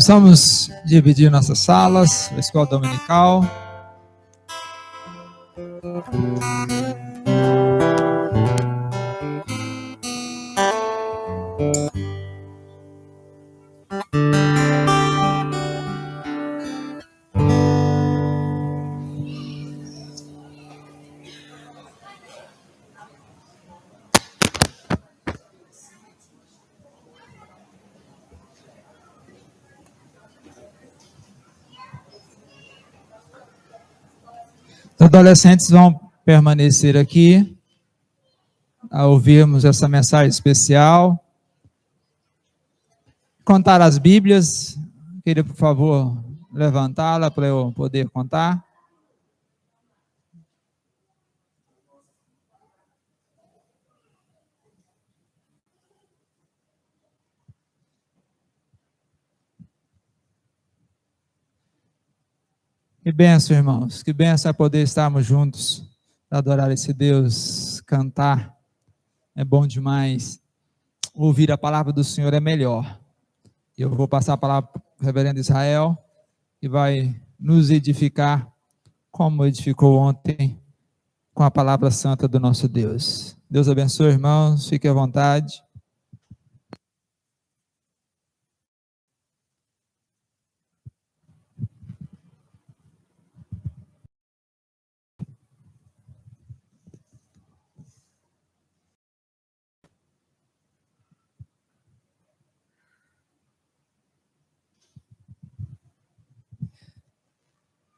Vamos dividir nossas salas, a escola dominical. Os adolescentes vão permanecer aqui a ouvirmos essa mensagem especial. Contar as Bíblias, queria, por favor, levantá-la para eu poder contar. Que bênção, irmãos, que bênção é poder estarmos juntos, adorar esse Deus, cantar, é bom demais. Ouvir a palavra do Senhor é melhor. Eu vou passar a palavra para o reverendo Israel, que vai nos edificar, como edificou ontem, com a palavra santa do nosso Deus. Deus abençoe, irmãos, fique à vontade.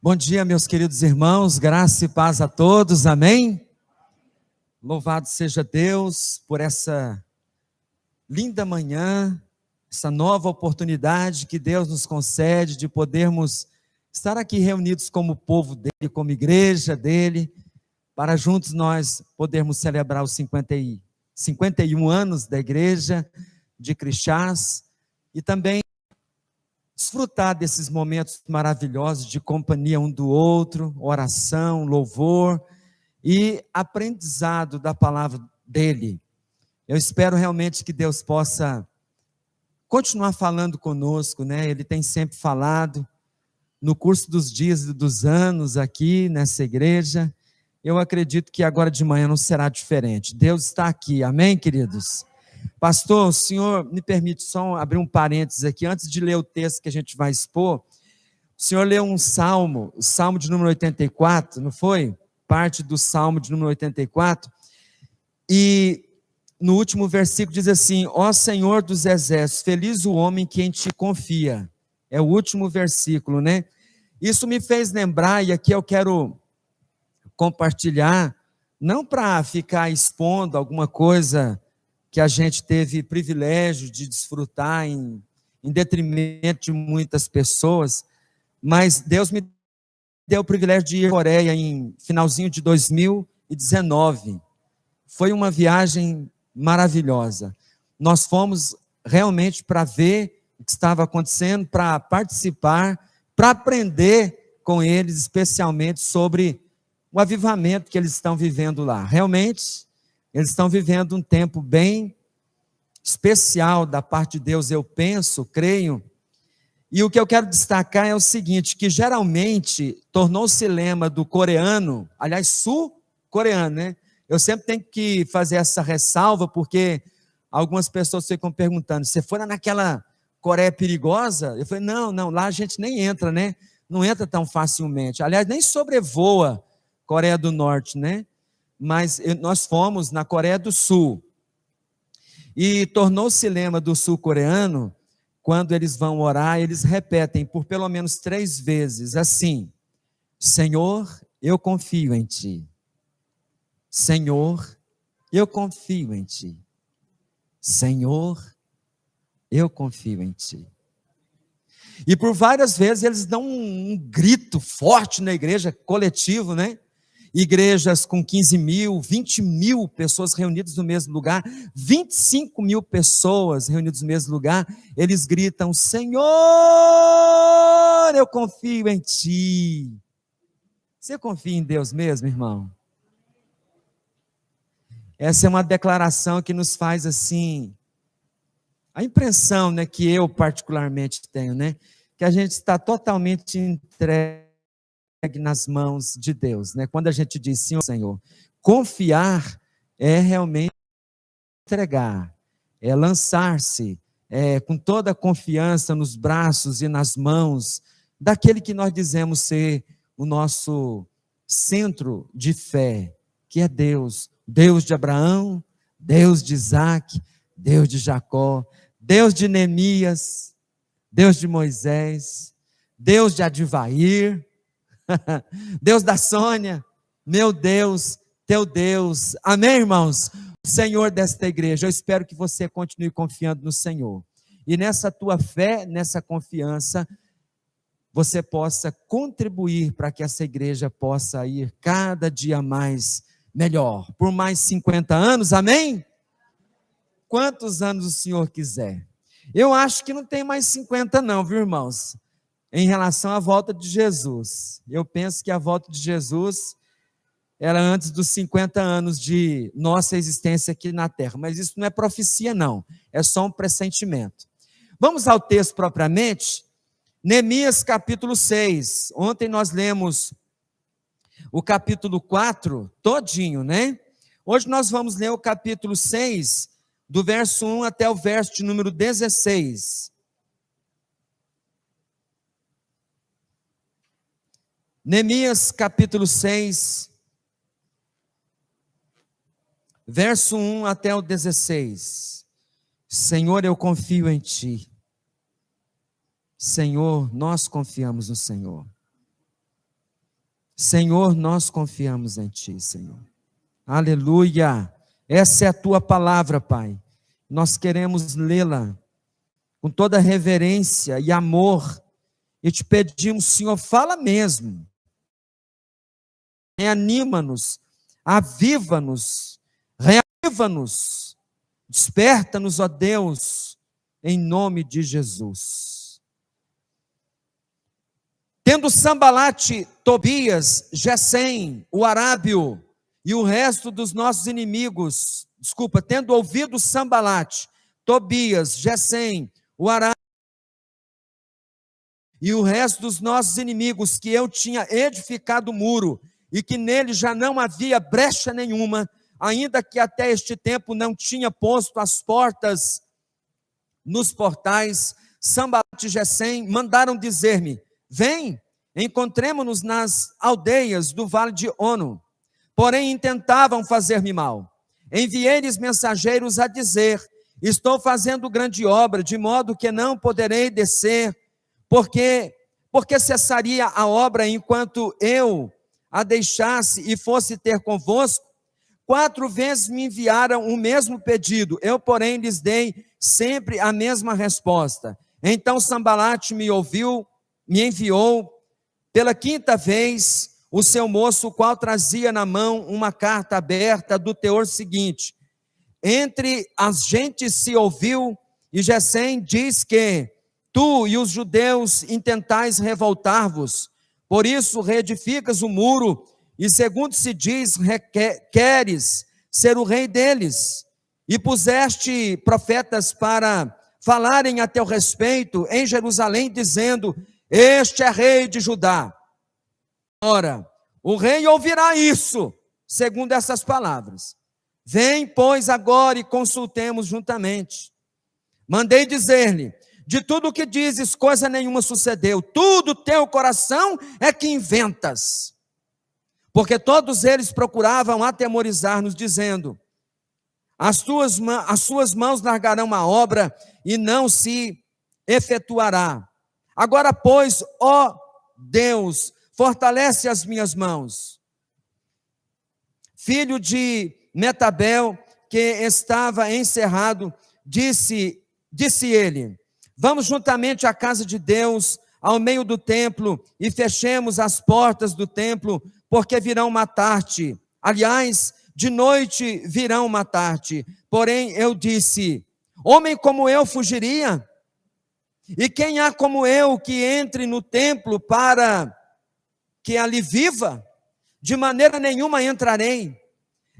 Bom dia, meus queridos irmãos, graça e paz a todos, amém? Louvado seja Deus por essa linda manhã, essa nova oportunidade que Deus nos concede de podermos estar aqui reunidos como povo dele, como igreja dele, para juntos nós podermos celebrar os 51 anos da igreja de Crixás e também desfrutar desses momentos maravilhosos de companhia um do outro, oração, louvor e aprendizado da palavra dele. Eu espero realmente que Deus possa continuar falando conosco, né? Ele tem sempre falado no curso dos dias e dos anos aqui nessa igreja. Eu acredito que agora de manhã não será diferente. Deus está aqui, amém, queridos? Pastor, o senhor me permite só abrir um parênteses aqui, antes de ler o texto que a gente vai expor. O senhor leu um salmo, o salmo de número 84, não foi? Parte do salmo de número 84. E no último versículo diz assim: ó Senhor dos exércitos, feliz o homem que em ti confia. É o último versículo, né? Isso me fez lembrar, e aqui eu quero compartilhar, não para ficar expondo alguma coisa que a gente teve privilégio de desfrutar em detrimento de muitas pessoas, mas Deus me deu o privilégio de ir à Coreia em finalzinho de 2019. Foi uma viagem maravilhosa. Nós fomos realmente para ver o que estava acontecendo, para participar, para aprender com eles, especialmente sobre o avivamento que eles estão vivendo lá. Realmente, eles estão vivendo um tempo bem especial da parte de Deus, eu penso, creio. E o que eu quero destacar é o seguinte, que geralmente tornou-se lema do coreano, aliás, sul-coreano, né? Eu sempre tenho que fazer essa ressalva, porque algumas pessoas ficam perguntando, você foi naquela Coreia perigosa? Eu falei, não, lá a gente nem entra, né? Não entra tão facilmente. Aliás, nem sobrevoa Coreia do Norte, né? Mas nós fomos na Coreia do Sul, e tornou-se lema do sul-coreano, quando eles vão orar, eles repetem por pelo menos 3 vezes, assim: Senhor, eu confio em ti. Senhor, eu confio em ti. Senhor, eu confio em ti. E por várias vezes eles dão um grito forte na igreja, coletivo, né? Igrejas com 15 mil, 20 mil pessoas reunidas no mesmo lugar, 25 mil pessoas reunidas no mesmo lugar, eles gritam: Senhor, eu confio em ti. Você confia em Deus mesmo, irmão? Essa é uma declaração que nos faz assim, a impressão, né, que eu particularmente tenho, né, que a gente está totalmente entregue nas mãos de Deus, né? Quando a gente diz sim, Senhor, confiar é realmente entregar, é lançar-se com toda a confiança nos braços e nas mãos daquele que nós dizemos ser o nosso centro de fé, que é Deus, Deus de Abraão, Deus de Isaac, Deus de Jacó, Deus de Neemias, Deus de Moisés, Deus de Adivair, Deus da Sônia, meu Deus, teu Deus, amém, irmãos? Senhor desta igreja, eu espero que você continue confiando no Senhor, e nessa tua fé, nessa confiança, você possa contribuir para que essa igreja possa ir cada dia mais melhor, por mais 50 anos, amém? Quantos anos o Senhor quiser. Eu acho que não tem mais 50 não, viu, irmãos? Em relação à volta de Jesus. Eu penso que a volta de Jesus era antes dos 50 anos de nossa existência aqui na terra, mas isso não é profecia não, é só um pressentimento. Vamos ao texto propriamente, Neemias capítulo 6, ontem nós lemos o capítulo 4 todinho, né? Hoje nós vamos ler o capítulo 6, do verso 1 até o verso de número 16. Neemias capítulo 6, verso 1 até o 16. Senhor, eu confio em Ti. Senhor, nós confiamos no Senhor. Senhor, nós confiamos em Ti, Senhor. Aleluia. Essa é a Tua palavra, Pai. Nós queremos lê-la com toda reverência e amor. E te pedimos, Senhor, fala mesmo. Reanima-nos, aviva-nos, reaviva-nos, desperta-nos, ó Deus, em nome de Jesus. Tendo Sambalate, Tobias, Gesem, o arábio e o resto dos nossos inimigos, tendo ouvido Sambalate, Tobias, Gesem, o arábio e o resto dos nossos inimigos, que eu tinha edificado o muro, e que nele já não havia brecha nenhuma, ainda que até este tempo não tinha posto as portas nos portais, Sambalate e Gesem mandaram dizer-me, vem, encontremo-nos nas aldeias do vale de Ono, porém intentavam fazer-me mal. Enviei-lhes mensageiros a dizer, estou fazendo grande obra, de modo que não poderei descer, porque cessaria a obra enquanto eu a deixasse e fosse ter convosco? 4 vezes me enviaram o mesmo pedido, eu, porém, lhes dei sempre a mesma resposta. Então Sambalate me enviou pela 5ª vez o seu moço, o qual trazia na mão uma carta aberta do teor seguinte: entre as gentes se ouviu, e Gesem diz que tu e os judeus intentais revoltar-vos, por isso reedificas o muro, e segundo se diz, queres ser o rei deles, e puseste profetas para falarem a teu respeito em Jerusalém, dizendo, este é rei de Judá. Ora, o rei ouvirá isso, segundo essas palavras. Vem, pois, agora e consultemos juntamente. Mandei dizer-lhe, de tudo o que dizes, coisa nenhuma sucedeu, tudo teu coração é que inventas. Porque todos eles procuravam atemorizar-nos, dizendo, as suas mãos largarão a obra e não se efetuará. Agora, pois, ó Deus, fortalece as minhas mãos. Filho de Metabel, que estava encerrado, disse ele, vamos juntamente à casa de Deus, ao meio do templo, e fechemos as portas do templo, porque virão matar-te. Aliás, de noite virão matar-te. Porém, eu disse, homem como eu fugiria? E quem há como eu que entre no templo para que ali viva? De maneira nenhuma entrarei.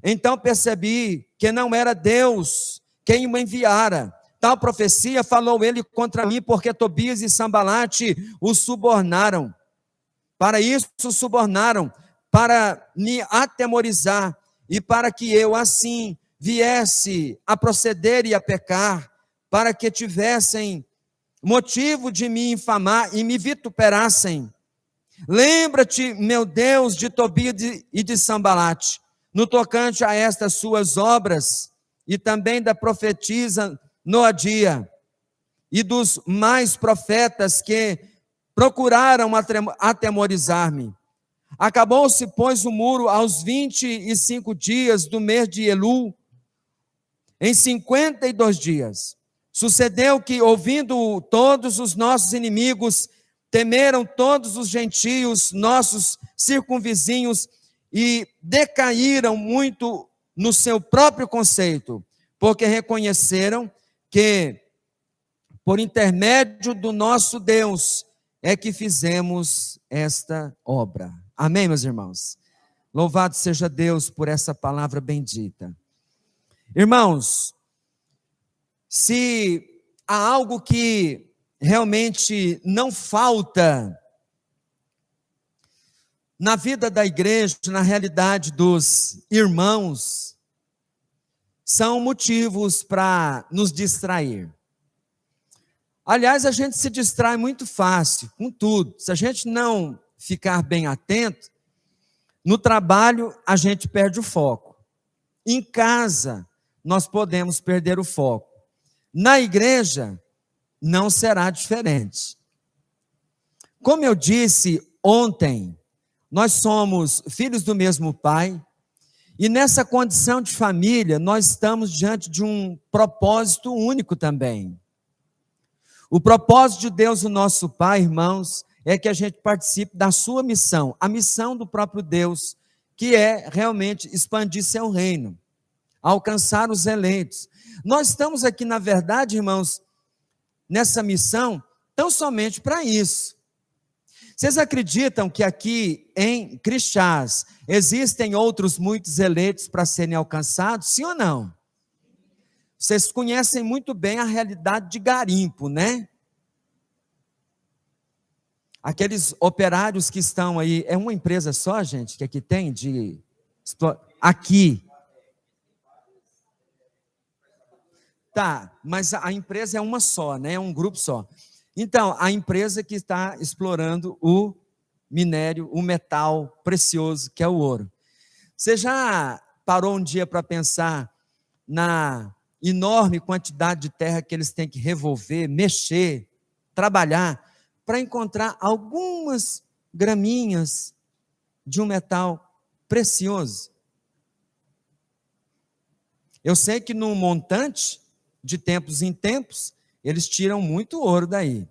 Então percebi que não era Deus quem me enviara. Tal profecia falou ele contra mim, porque Tobias e Sambalate o subornaram. Para isso subornaram, para me atemorizar, e para que eu assim viesse a proceder e a pecar, para que tivessem motivo de me infamar e me vituperassem. Lembra-te, meu Deus, de Tobias e de Sambalate, no tocante a estas suas obras, e também da profetisa Noadia, e dos mais profetas que procuraram atemorizar-me. Acabou-se, pois, o muro aos 25 dias do mês de Elul, em 52 dias. Sucedeu que, ouvindo todos os nossos inimigos, temeram todos os gentios, nossos circunvizinhos, e decaíram muito no seu próprio conceito, porque reconheceram que, por intermédio do nosso Deus, é que fizemos esta obra. Amém, meus irmãos? Louvado seja Deus por essa palavra bendita. Irmãos, se há algo que realmente não falta na vida da igreja, na realidade dos irmãos, são motivos para nos distrair. Aliás, a gente se distrai muito fácil com tudo. Se a gente não ficar bem atento, no trabalho a gente perde o foco. Em casa, nós podemos perder o foco. Na igreja, não será diferente. Como eu disse ontem, nós somos filhos do mesmo Pai, e nessa condição de família, nós estamos diante de um propósito único também. O propósito de Deus, o nosso Pai, irmãos, é que a gente participe da sua missão, a missão do próprio Deus, que é realmente expandir seu reino, alcançar os eleitos. Nós estamos aqui, na verdade, irmãos, nessa missão, tão somente para isso. Vocês acreditam que aqui em Crixás existem outros muitos eleitos para serem alcançados? Sim ou não? Vocês conhecem muito bem a realidade de garimpo, né? Aqueles operários que estão aí, é uma empresa só, gente, que aqui tem de... Aqui. Tá, mas a empresa é uma só, né? É um grupo só. Então, a empresa que está explorando o minério, o metal precioso, que é o ouro. Você já parou um dia para pensar na enorme quantidade de terra que eles têm que revolver, mexer, trabalhar, para encontrar algumas graminhas de um metal precioso? Eu sei que no montante, de tempos em tempos, eles tiram muito ouro daí.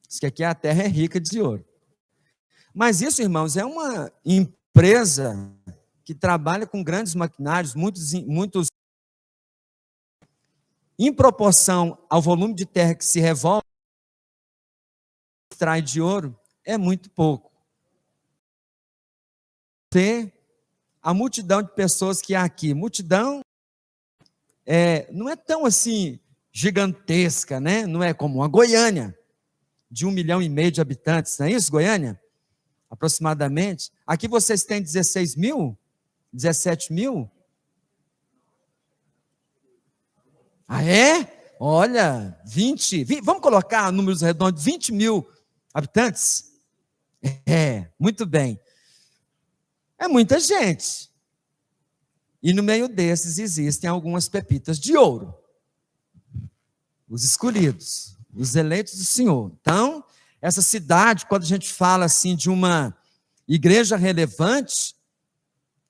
Diz que aqui a terra é rica de ouro. Mas isso, irmãos, é uma empresa que trabalha com grandes maquinários, muitos em proporção ao volume de terra que se revolve, extrai de ouro, é muito pouco. A multidão de pessoas que há aqui, multidão não é tão assim gigantesca, né? Não é como a Goiânia, de 1,5 milhão de habitantes, não é isso, Goiânia? Aproximadamente. Aqui vocês têm 16 mil? 17 mil? Ah, é? Olha, 20, vamos colocar números redondos, 20 mil habitantes? Muito bem. É muita gente. E no meio desses existem algumas pepitas de ouro. Os escolhidos, os eleitos do Senhor. Então, essa cidade, quando a gente fala assim de uma igreja relevante,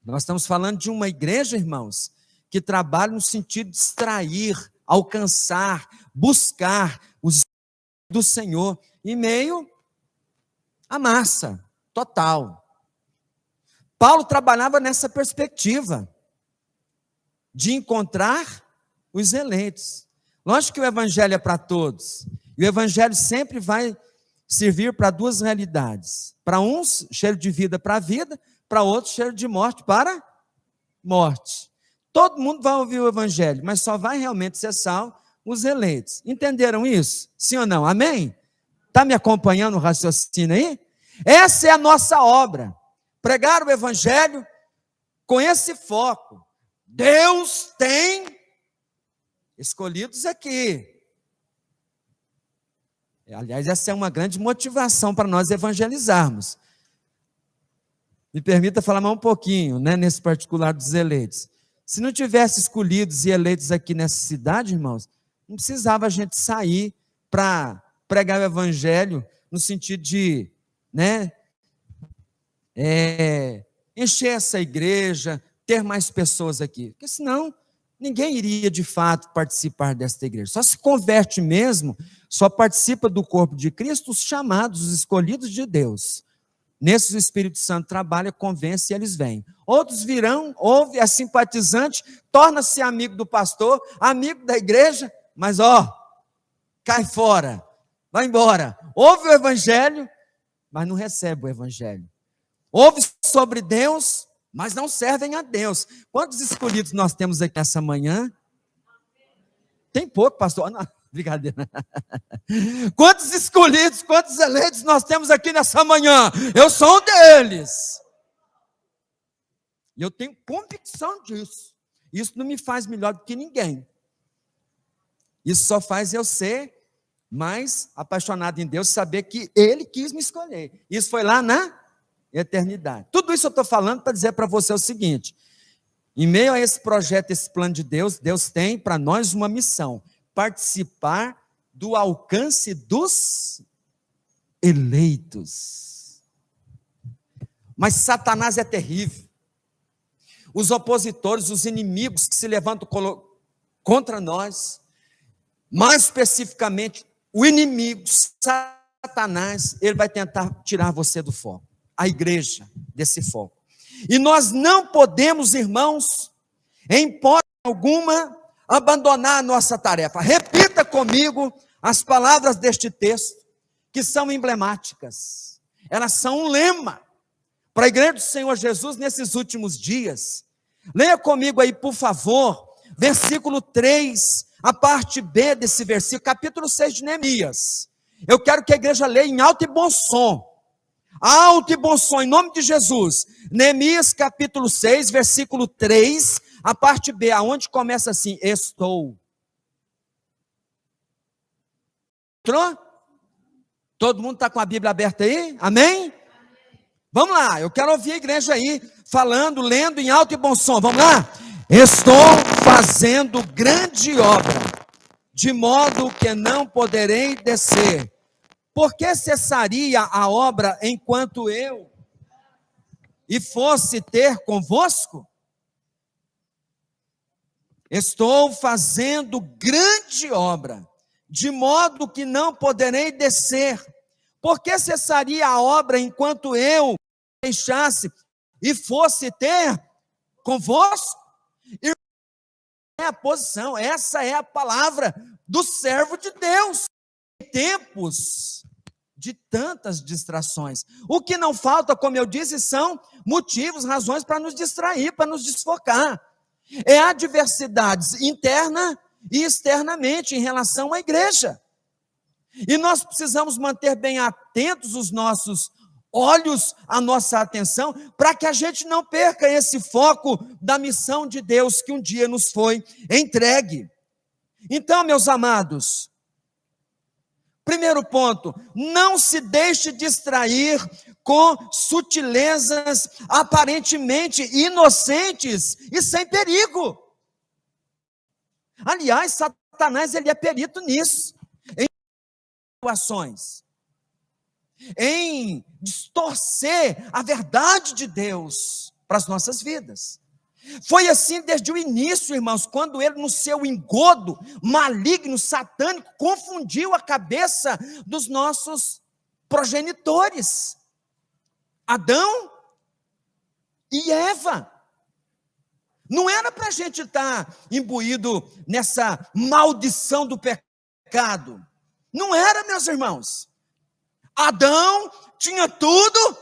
nós estamos falando de uma igreja, irmãos, que trabalha no sentido de extrair, alcançar, buscar os do Senhor em meio à massa total. Paulo trabalhava nessa perspectiva de encontrar os eleitos. Lógico que o evangelho é para todos. E o evangelho sempre vai servir para duas realidades. Para uns, cheiro de vida para a vida, para outros, cheiro de morte para morte. Todo mundo vai ouvir o evangelho, mas só vai realmente ser salvo os eleitos. Entenderam isso? Sim ou não? Amém? Está me acompanhando o raciocínio aí? Essa é a nossa obra. Pregar o evangelho com esse foco. Deus tem escolhidos aqui. Aliás, essa é uma grande motivação para nós evangelizarmos. Me permita falar mais um pouquinho, né, nesse particular dos eleitos. Se não tivesse escolhidos e eleitos aqui nessa cidade, irmãos, não precisava a gente sair para pregar o evangelho no sentido de, né, encher essa igreja, ter mais pessoas aqui. Porque senão, ninguém iria de fato participar desta igreja. Só se converte mesmo, só participa do corpo de Cristo os chamados, os escolhidos de Deus. Nesses o Espírito Santo trabalha, convence e eles vêm. Outros virão, ouve, é simpatizante, torna-se amigo do pastor, amigo da igreja, mas cai fora, vai embora. Ouve o evangelho, mas não recebe o evangelho. Ouve sobre Deus, mas não servem a Deus. Quantos escolhidos nós temos aqui essa manhã? Tem pouco, pastor. Não, brincadeira. Quantos escolhidos, quantos eleitos nós temos aqui nessa manhã? Eu sou um deles. E eu tenho convicção disso. Isso não me faz melhor do que ninguém. Isso só faz eu ser mais apaixonado em Deus, saber que Ele quis me escolher. Isso foi lá na eternidade. Tudo isso eu estou falando para dizer para você o seguinte: em meio a esse projeto, esse plano de Deus, Deus tem para nós uma missão: participar do alcance dos eleitos. Mas Satanás é terrível. Os opositores, os inimigos que se levantam contra nós, mais especificamente, o inimigo, Satanás, ele vai tentar tirar você do foco, a igreja desse foco. E nós não podemos, irmãos, em hipótese alguma, abandonar a nossa tarefa. Repita comigo as palavras deste texto, que são emblemáticas. Elas são um lema para a igreja do Senhor Jesus nesses últimos dias. Leia comigo aí, por favor, versículo 3, a parte B desse versículo, capítulo 6 de Neemias. Eu quero que a igreja leia em alto e bom som. Alto e bom som, em nome de Jesus. Neemias capítulo 6, versículo 3, a parte B, aonde começa assim: estou. Entrou? Todo mundo está com a Bíblia aberta aí? Amém? Vamos lá, eu quero ouvir a igreja aí, falando, lendo em alto e bom som. Vamos lá? Estou fazendo grande obra, de modo que não poderei descer. Por que cessaria a obra enquanto eu e fosse ter convosco? Estou fazendo grande obra, de modo que não poderei descer. Por que cessaria a obra enquanto eu deixasse e fosse ter convosco? É a posição, essa é a palavra do servo de Deus. Em tempos de tantas distrações, o que não falta, como eu disse, são motivos, razões para nos distrair, para nos desfocar. É adversidades interna e externamente em relação à igreja. E nós precisamos manter bem atentos os nossos olhos, a nossa atenção, para que a gente não perca esse foco da missão de Deus que um dia nos foi entregue. Então, meus amados, primeiro ponto: não se deixe distrair com sutilezas aparentemente inocentes e sem perigo. Aliás, Satanás, ele é perito nisso, em situações, em distorcer a verdade de Deus para as nossas vidas. Foi assim desde o início, irmãos, quando ele, no seu engodo maligno, satânico, confundiu a cabeça dos nossos progenitores, Adão e Eva. Não era para a gente estar imbuído nessa maldição do pecado. Não era, meus irmãos. Adão tinha tudo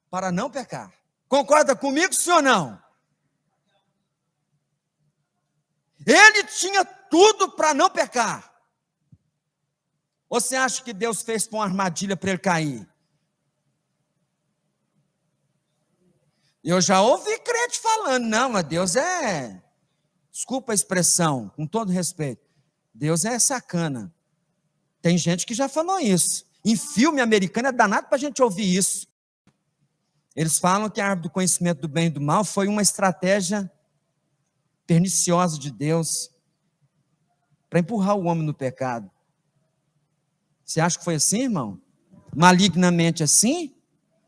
para não pecar. Concorda comigo, sim ou não? Ele tinha tudo para não pecar. Ou você acha que Deus fez com uma armadilha para ele cair? Eu já ouvi crente falando, não, mas Deus desculpa a expressão, com todo respeito, Deus é sacana. Tem gente que já falou isso. Em filme americano é danado para a gente ouvir isso. Eles falam que a árvore do conhecimento do bem e do mal foi uma estratégia perniciosa de Deus para empurrar o homem no pecado. Você acha que foi assim, irmão? Malignamente assim?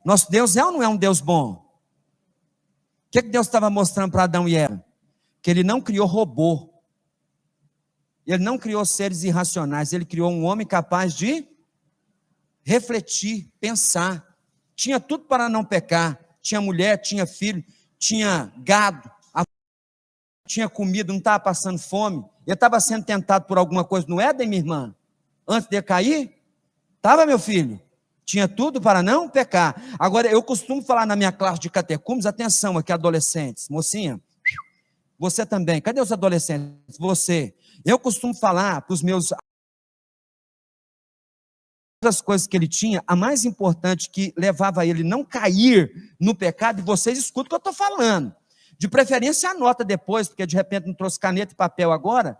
Nosso Deus é ou não é um Deus bom? O que Deus estava mostrando para Adão e Eva? Que ele não criou robô. Ele não criou seres irracionais. Ele criou um homem capaz de refletir, pensar. Tinha tudo para não pecar. Tinha mulher, tinha filho, tinha gado, tinha comida, não estava passando fome. Ele estava sendo tentado por alguma coisa no Éden, minha irmã? Antes de cair? Estava, meu filho? Tinha tudo para não pecar. Agora, eu costumo falar na minha classe de catecúmenos, atenção aqui, adolescentes, mocinha, você também, cadê os adolescentes? Você. Eu costumo falar para os meus... As coisas que ele tinha, a mais importante que levava ele não cair no pecado, e vocês escutam o que eu estou falando. De preferência, anota depois, porque de repente não trouxe caneta e papel agora.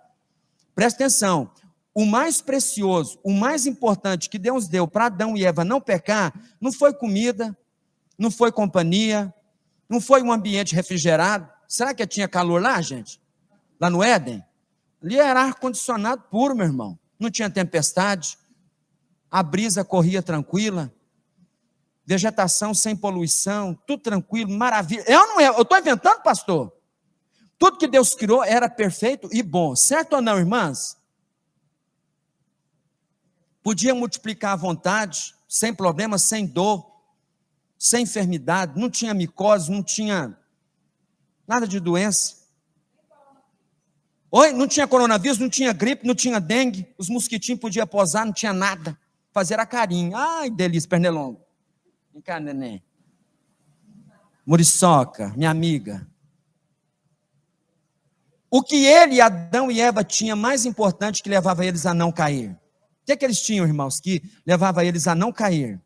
Presta atenção. O mais precioso, o mais importante que Deus deu para Adão e Eva não pecar, não foi comida, não foi companhia, não foi um ambiente refrigerado. Será que tinha calor lá, gente? Lá no Éden? Ali era ar-condicionado puro, meu irmão. Não tinha tempestade, a brisa corria tranquila, vegetação sem poluição, tudo tranquilo, maravilha. Eu estou inventando, pastor? Tudo que Deus criou era perfeito e bom, certo ou não, irmãs? Podia multiplicar à vontade, sem problema, sem dor, sem enfermidade, não tinha micose, não tinha nada de doença. Oi, não tinha coronavírus, não tinha gripe, não tinha dengue, os mosquitinhos podiam posar, não tinha nada. Fazer a carinho. Ai, delícia, pernilongo. Vem cá, neném. Muriçoca, minha amiga. O que ele, Adão e Eva, tinha mais importante que levava eles a não cair? O que eles tinham, irmãos, que levava eles a não cair?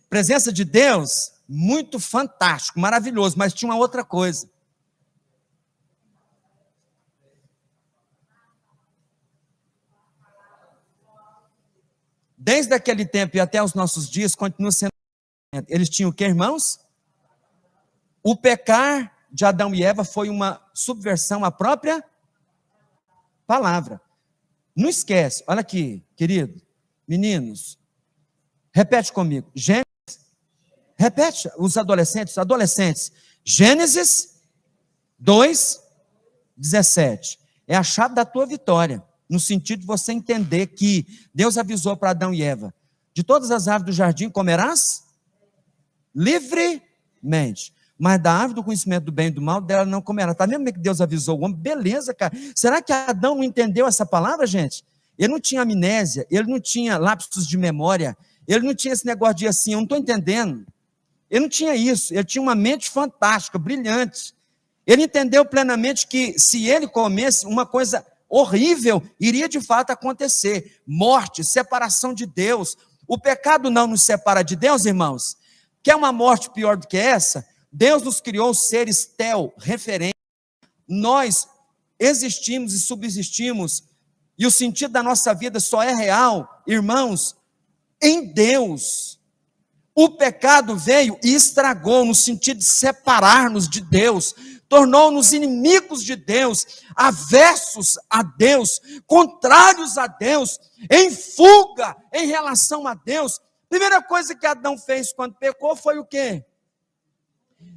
Presença de Deus, muito fantástico, maravilhoso, mas tinha uma outra coisa. Desde aquele tempo e até os nossos dias, continua sendo. Eles tinham o que, irmãos? O pecar de Adão e Eva foi uma subversão à própria palavra. Não esquece, olha aqui, querido, meninos, repete comigo. Gênesis, repete, os adolescentes. Gênesis 2:17. É a chave da tua vitória. No sentido de você entender que Deus avisou para Adão e Eva: de todas as árvores do jardim comerás livremente, mas da árvore do conhecimento do bem e do mal, dela não comerá. Está vendo que Deus avisou o homem? Beleza, cara. Será que Adão não entendeu essa palavra, gente? Ele não tinha amnésia, ele não tinha lapsos de memória, ele não tinha esse negócio de assim, eu não estou entendendo. Ele não tinha isso, ele tinha uma mente fantástica, brilhante. Ele entendeu plenamente que se ele comesse, uma coisa horrível iria de fato acontecer: morte, separação de Deus. O pecado não nos separa de Deus, irmãos. Quer uma morte pior do que essa? Deus nos criou seres referentes. Nós existimos e subsistimos, e o sentido da nossa vida só é real, irmãos, em Deus. O pecado veio e estragou, no sentido de separar-nos de Deus, tornou-nos inimigos de Deus, aversos a Deus, contrários a Deus, em fuga em relação a Deus. Primeira coisa que Adão fez quando pecou foi o quê?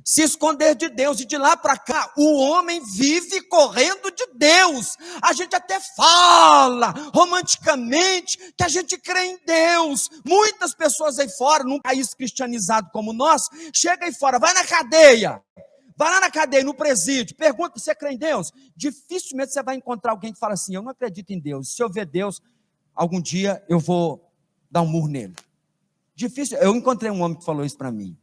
Se esconder de Deus, e de lá para cá, o homem vive correndo de Deus. A gente até fala, romanticamente, que a gente crê em Deus. Muitas pessoas aí fora, num país cristianizado como o nosso, chega aí fora, vai na cadeia, vai lá na cadeia, no presídio, pergunta se você crê em Deus. Dificilmente você vai encontrar alguém que fala assim: eu não acredito em Deus, se eu ver Deus, algum dia eu vou dar um murro nele. Difícil. Eu encontrei um homem que falou isso para mim.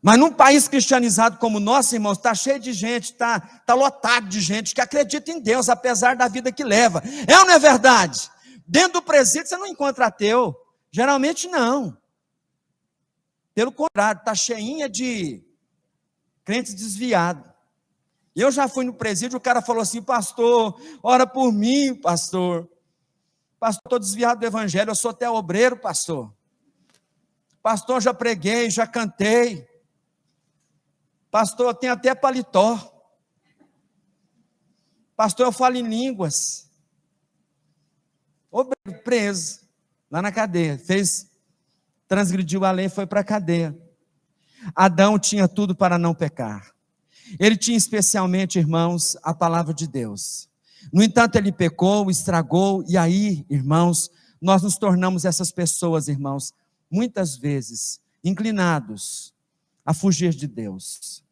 Mas num país cristianizado como o nosso, irmãos, está cheio de gente, está lotado de gente que acredita em Deus, apesar da vida que leva. É ou não é verdade? Dentro do presídio você não encontra ateu. Geralmente não. Pelo contrário, está cheinha de crentes desviados. Eu já fui no presídio, o cara falou assim: pastor, ora por mim, pastor. Pastor, estou desviado do evangelho, eu sou até obreiro, pastor. Pastor, já preguei, já cantei. Pastor, eu tenho até paletó. Pastor, eu falo em línguas. Obreiro, preso, lá na cadeia. Transgrediu a lei e foi para a cadeia. Adão tinha tudo para não pecar. Ele tinha especialmente, irmãos, a palavra de Deus. No entanto, ele pecou, estragou, e aí, irmãos, nós nos tornamos essas pessoas, irmãos, muitas vezes inclinados a fugir de Deus.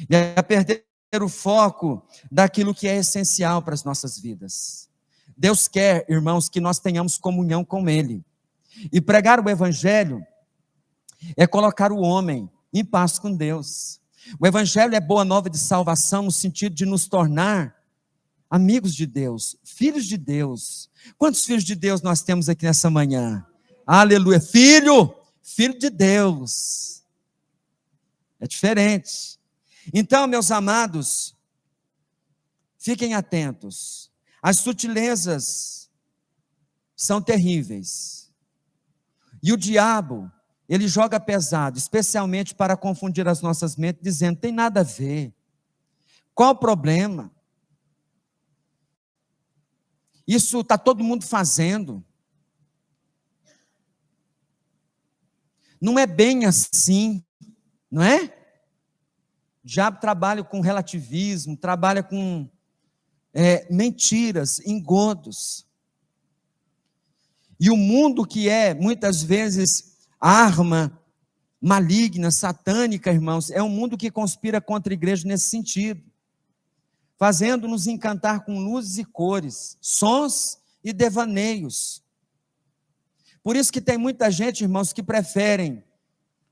E a perder o foco daquilo que é essencial para as nossas vidas. Deus quer, irmãos, que nós tenhamos comunhão com Ele. E pregar o Evangelho é colocar o homem em paz com Deus. O Evangelho é boa nova de salvação no sentido de nos tornar amigos de Deus, filhos de Deus. Quantos filhos de Deus nós temos aqui nessa manhã? Aleluia, filho de Deus. É diferente. Então, meus amados, fiquem atentos. As sutilezas são terríveis. E o diabo, ele joga pesado, especialmente para confundir as nossas mentes, dizendo: tem nada a ver. Qual o problema? Isso está todo mundo fazendo. Não é bem assim, não é? O diabo trabalha com relativismo, trabalha com mentiras, engodos. E o mundo que é, muitas vezes, arma maligna, satânica, irmãos, é um mundo que conspira contra a igreja nesse sentido, fazendo-nos encantar com luzes e cores, sons e devaneios. Por isso que tem muita gente, irmãos, que preferem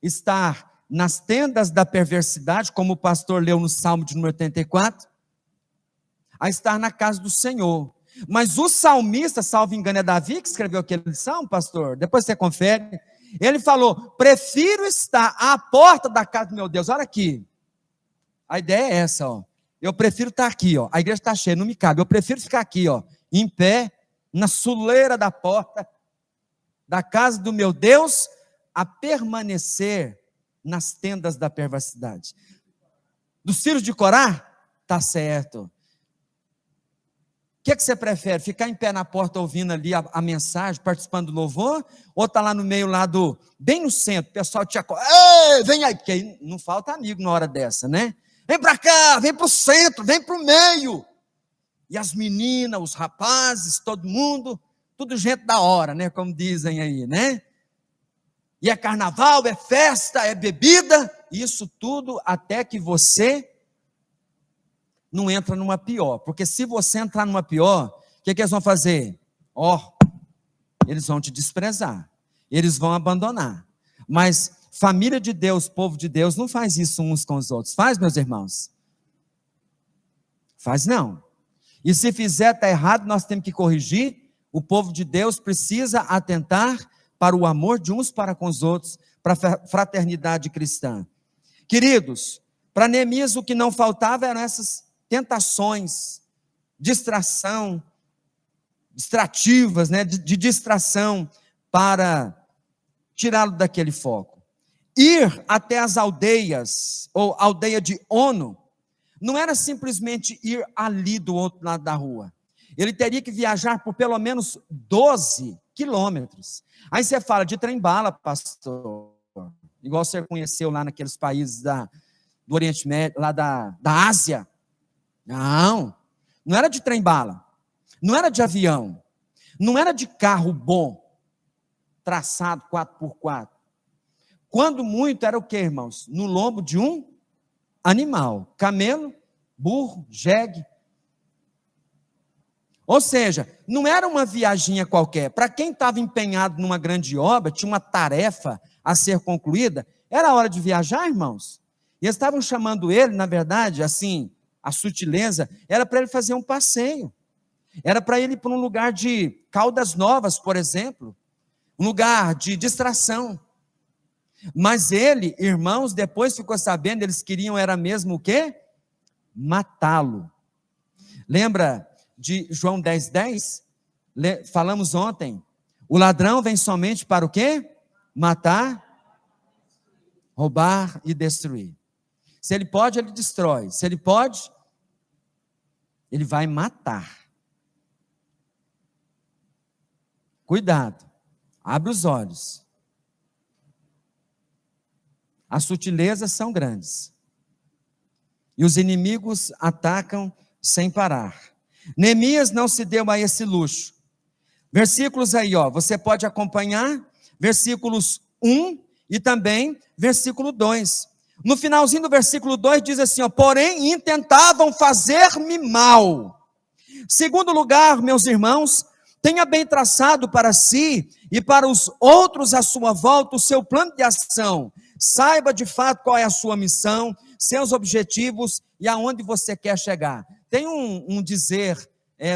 estar nas tendas da perversidade, como o pastor leu no Salmo de número 84, a estar na casa do Senhor. Mas o salmista, salvo engano, é Davi que escreveu aquele salmo, pastor? Depois você confere. Ele falou: prefiro estar à porta da casa do meu Deus. Olha aqui. A ideia é essa, ó. Eu prefiro estar aqui, ó. A igreja está cheia, não me cabe. Eu prefiro ficar aqui, ó, em pé, na soleira da porta da casa do meu Deus, a permanecer nas tendas da perversidade. Dos filhos de Corá? Tá certo. O que você prefere? Ficar em pé na porta ouvindo ali a mensagem, participando do louvor? Ou tá lá no meio, bem no centro, o pessoal te acorda: ei, vem aí, porque aí não falta amigo na hora dessa, né? Vem para cá, vem para o centro, vem para o meio. E as meninas, os rapazes, todo mundo, tudo gente da hora, né? Como dizem aí, né? E é carnaval, é festa, é bebida, isso tudo até que você não entra numa pior. Porque se você entrar numa pior, o que eles vão fazer? Eles vão te desprezar, eles vão abandonar. Mas família de Deus, povo de Deus, não faz isso uns com os outros. Faz, meus irmãos? Faz não. E se fizer, está errado, nós temos que corrigir. O povo de Deus precisa atentar para o amor de uns para com os outros, para a fraternidade cristã. Queridos, para Neemias o que não faltava eram essas tentações, distrativas, né, de distração, para tirá-lo daquele foco. Ir até as aldeias, ou aldeia de Ono, não era simplesmente ir ali do outro lado da rua. Ele teria que viajar por pelo menos 12 quilômetros. Aí você fala de trem-bala, pastor, igual você conheceu lá naqueles países do Oriente Médio, lá da Ásia. Não era de trem-bala, não era de avião, não era de carro bom, traçado 4x4. Quando muito era o que, irmãos? No lombo de um animal, camelo, burro, jegue. Ou seja, não era uma viaginha qualquer. Para quem estava empenhado numa grande obra, tinha uma tarefa a ser concluída, Era hora de viajar, irmãos. E eles estavam chamando ele, na verdade, assim, a sutileza, era para ele fazer um passeio. Era para ele ir para um lugar de Caldas Novas, por exemplo. Um lugar de distração. Mas ele, irmãos, depois ficou sabendo, eles queriam, era mesmo o quê? Matá-lo. Lembra de João 10:10? Falamos ontem. O ladrão vem somente para o quê? Matar, roubar e destruir. Se ele pode, ele destrói. Se ele pode, ele vai matar. Cuidado. Abre os olhos. As sutilezas são grandes. E os inimigos atacam sem parar. Neemias não se deu a esse luxo. Versículos aí, ó, você pode acompanhar, versículos 1 e também versículo 2. No finalzinho do versículo 2 diz assim, ó, porém intentavam fazer-me mal. Segundo lugar, meus irmãos, tenha bem traçado para si e para os outros à sua volta o seu plano de ação. Saiba de fato qual é a sua missão, seus objetivos e aonde você quer chegar. Tem um dizer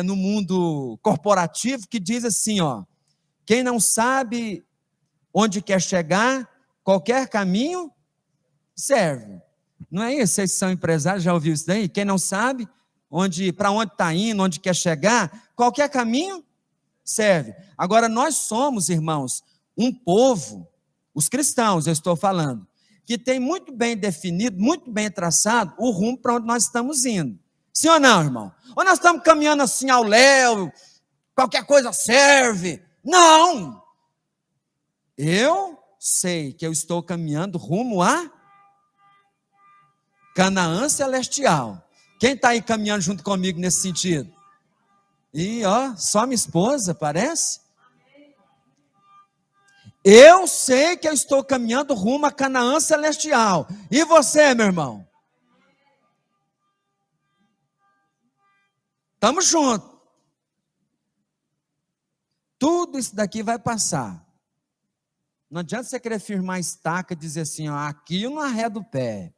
no mundo corporativo que diz assim, ó, quem não sabe onde quer chegar, qualquer caminho serve. Não é isso? Vocês são empresários, já ouviram isso daí? Quem não sabe para onde está indo, onde quer chegar, qualquer caminho serve. Agora, nós somos, irmãos, um povo, os cristãos, eu estou falando, que tem muito bem definido, muito bem traçado o rumo para onde nós estamos indo. Sim ou não, irmão? Ou nós estamos caminhando assim ao léu, qualquer coisa serve? Não! Eu sei que eu estou caminhando rumo a Canaã celestial. Quem está aí caminhando junto comigo nesse sentido? E ó, só minha esposa, parece? Eu sei que eu estou caminhando rumo a Canaã celestial. E você, meu irmão? Estamos juntos. Tudo isso daqui vai passar. Não adianta você querer firmar a estaca e dizer assim, ó, aqui eu não arredo o pé.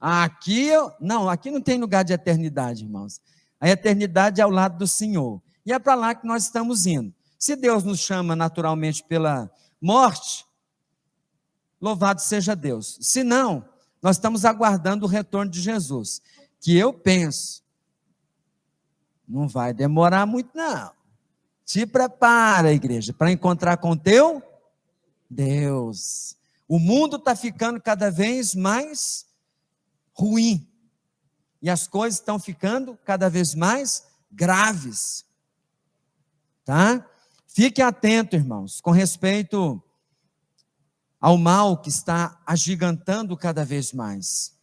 Aqui não tem lugar de eternidade, irmãos. A eternidade é ao lado do Senhor. E é para lá que nós estamos indo. Se Deus nos chama naturalmente pela morte, louvado seja Deus. Se não, nós estamos aguardando o retorno de Jesus. Que eu penso, não vai demorar muito não. Te prepara, igreja, para encontrar com teu Deus. O mundo está ficando cada vez mais ruim. E as coisas estão ficando cada vez mais graves. Tá? Fique atento, irmãos, com respeito ao mal que está agigantando cada vez mais.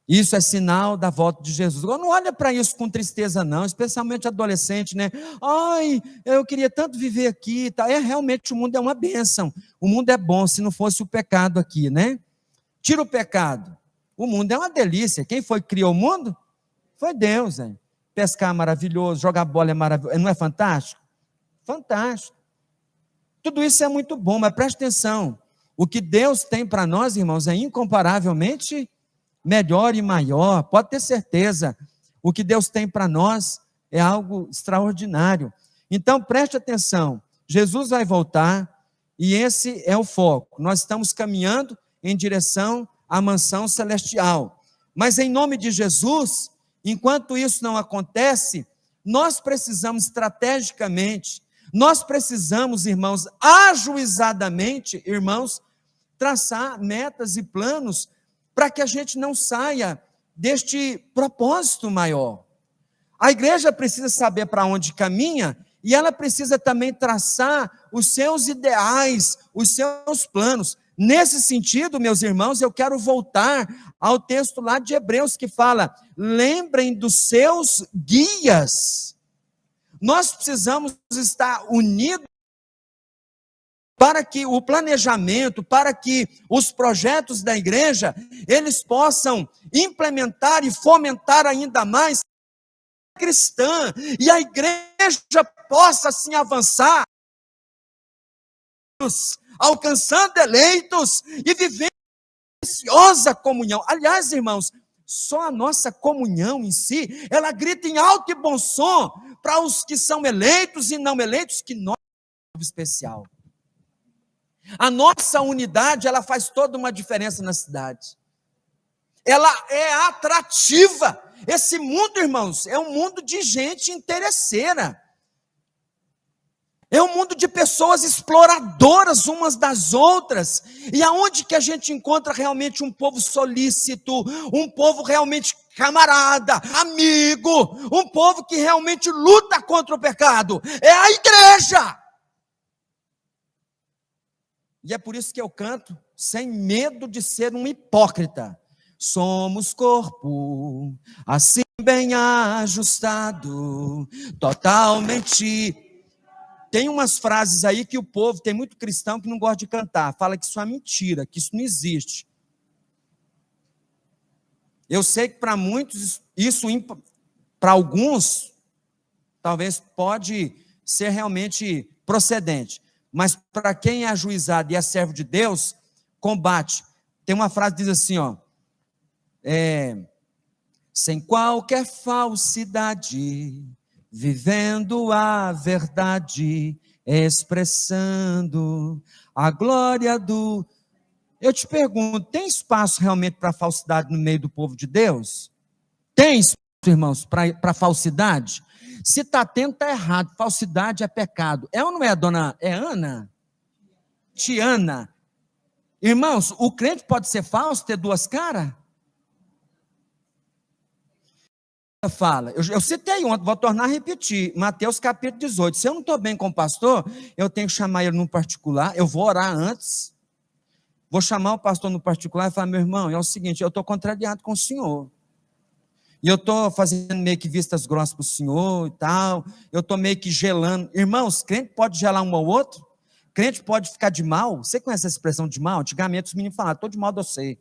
Isso é sinal da volta de Jesus. Agora, não olha para isso com tristeza não, especialmente adolescente, né? Ai, eu queria tanto viver aqui. Tá? Realmente o mundo é uma bênção. O mundo é bom, se não fosse o pecado aqui, né? Tira o pecado. O mundo é uma delícia. Quem foi que criou o mundo? Foi Deus, hein? Pescar é maravilhoso, jogar bola é maravilhoso. Não é fantástico? Fantástico. Tudo isso é muito bom, mas preste atenção. O que Deus tem para nós, irmãos, é incomparavelmente melhor e maior. Pode ter certeza. O que Deus tem para nós é algo extraordinário. Então, preste atenção. Jesus vai voltar e esse é o foco. Nós estamos caminhando em direção à mansão celestial. Mas em nome de Jesus, enquanto isso não acontece, nós precisamos estrategicamente, nós precisamos, irmãos, ajuizadamente, irmãos, traçar metas e planos para que a gente não saia deste propósito maior. A igreja precisa saber para onde caminha e ela precisa também traçar os seus ideais, os seus planos. Nesse sentido, meus irmãos, eu quero voltar ao texto lá de Hebreus que fala, lembrem dos seus guias. Nós precisamos estar unidos para que o planejamento, para que os projetos da igreja, eles possam implementar e fomentar ainda mais a cristã, e a igreja possa assim avançar, alcançando eleitos e vivendo preciosa comunhão. Aliás, irmãos, só a nossa comunhão em si, ela grita em alto e bom som para os que são eleitos e não eleitos, que nós somos especial. A nossa unidade, ela faz toda uma diferença na cidade. Ela é atrativa. Esse mundo, irmãos, é um mundo de gente interesseira. É um mundo de pessoas exploradoras umas das outras. E aonde que a gente encontra realmente um povo solícito, um povo realmente camarada, amigo, um povo que realmente luta contra o pecado? É a igreja. E é por isso que eu canto sem medo de ser um hipócrita. Somos corpo, assim bem ajustado, totalmente. Tem umas frases aí que o povo, tem muito cristão que não gosta de cantar, fala que isso é mentira, que isso não existe. Eu sei que para muitos, isso para alguns, talvez pode ser realmente procedente, mas para quem é ajuizado e é servo de Deus, combate. Tem uma frase que diz assim, ó, sem qualquer falsidade, vivendo a verdade, expressando a glória do... Eu te pergunto, tem espaço realmente para falsidade no meio do povo de Deus? Tem espaço, irmãos, para falsidade? Se está tendo, está errado. Falsidade é pecado. É ou não é, dona? É Ana? Tiana. Irmãos, o crente pode ser falso, ter duas caras? Fala, eu citei ontem, vou tornar a repetir, Mateus capítulo 18, se eu não estou bem com o pastor, eu tenho que chamar ele no particular, eu vou orar antes, vou chamar o pastor no particular e falar, meu irmão, é o seguinte, eu estou contrariado com o senhor, e eu estou fazendo meio que vistas grossas para o senhor e tal, eu estou meio que gelando, irmãos, crente pode gelar um ao outro? Crente pode ficar de mal? Você conhece essa expressão de mal? Antigamente os meninos falavam, estou de mal de você,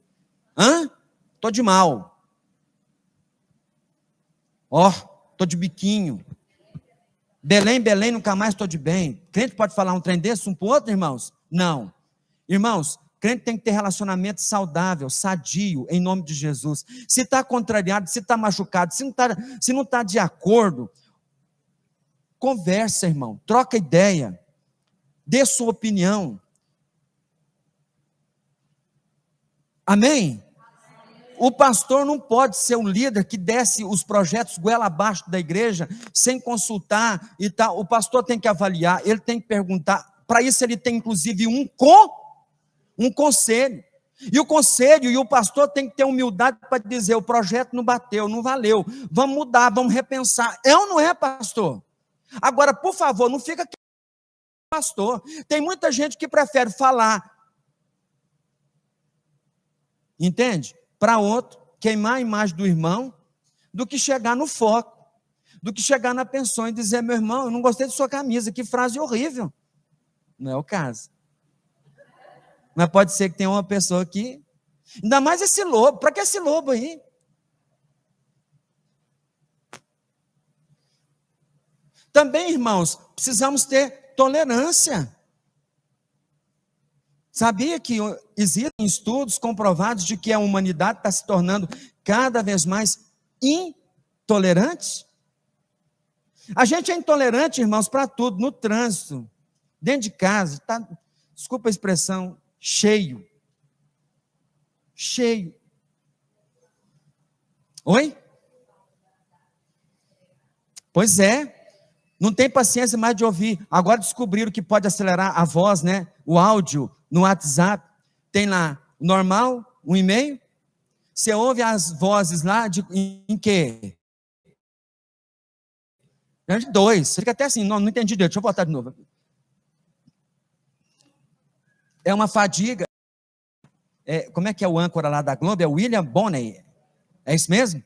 estou de mal. Estou de biquinho. Belém, Belém, nunca mais estou de bem. Crente pode falar um trem desse um para o outro, irmãos? Não. Irmãos, crente tem que ter relacionamento saudável, sadio, em nome de Jesus. Se está contrariado, se está machucado, se não está de acordo, conversa, irmão, troca ideia, dê sua opinião. Amém? O pastor não pode ser um líder que desce os projetos goela abaixo da igreja sem consultar e tal. O pastor tem que avaliar, ele tem que perguntar. Para isso ele tem inclusive um conselho. E o conselho e o pastor tem que ter humildade para dizer, o projeto não bateu, não valeu. Vamos mudar, vamos repensar. É ou não é, pastor? Agora, por favor, não fica aqui, pastor. Tem muita gente que prefere falar. Entende? Para outro, queimar a imagem do irmão, do que chegar no foco, do que chegar na pensão e dizer, meu irmão, eu não gostei de sua camisa, que frase horrível. Não é o caso. Mas pode ser que tenha uma pessoa que, ainda mais esse lobo, para que esse lobo aí? Também, irmãos, precisamos ter tolerância. Sabia que existem estudos comprovados de que a humanidade está se tornando cada vez mais intolerante? A gente é intolerante, irmãos, para tudo, no trânsito, dentro de casa, tá, desculpa a expressão, cheio. Cheio. Oi? Pois é. Não tem paciência mais de ouvir. Agora descobriram que pode acelerar a voz, né? O áudio no WhatsApp. Tem lá o normal, 1,5. Você ouve as vozes lá em quê? De 2. Você fica até assim, não entendi direito. Deixa eu botar de novo. É uma fadiga. Como é que é o âncora lá da Globo? É o William Bonney. É isso mesmo?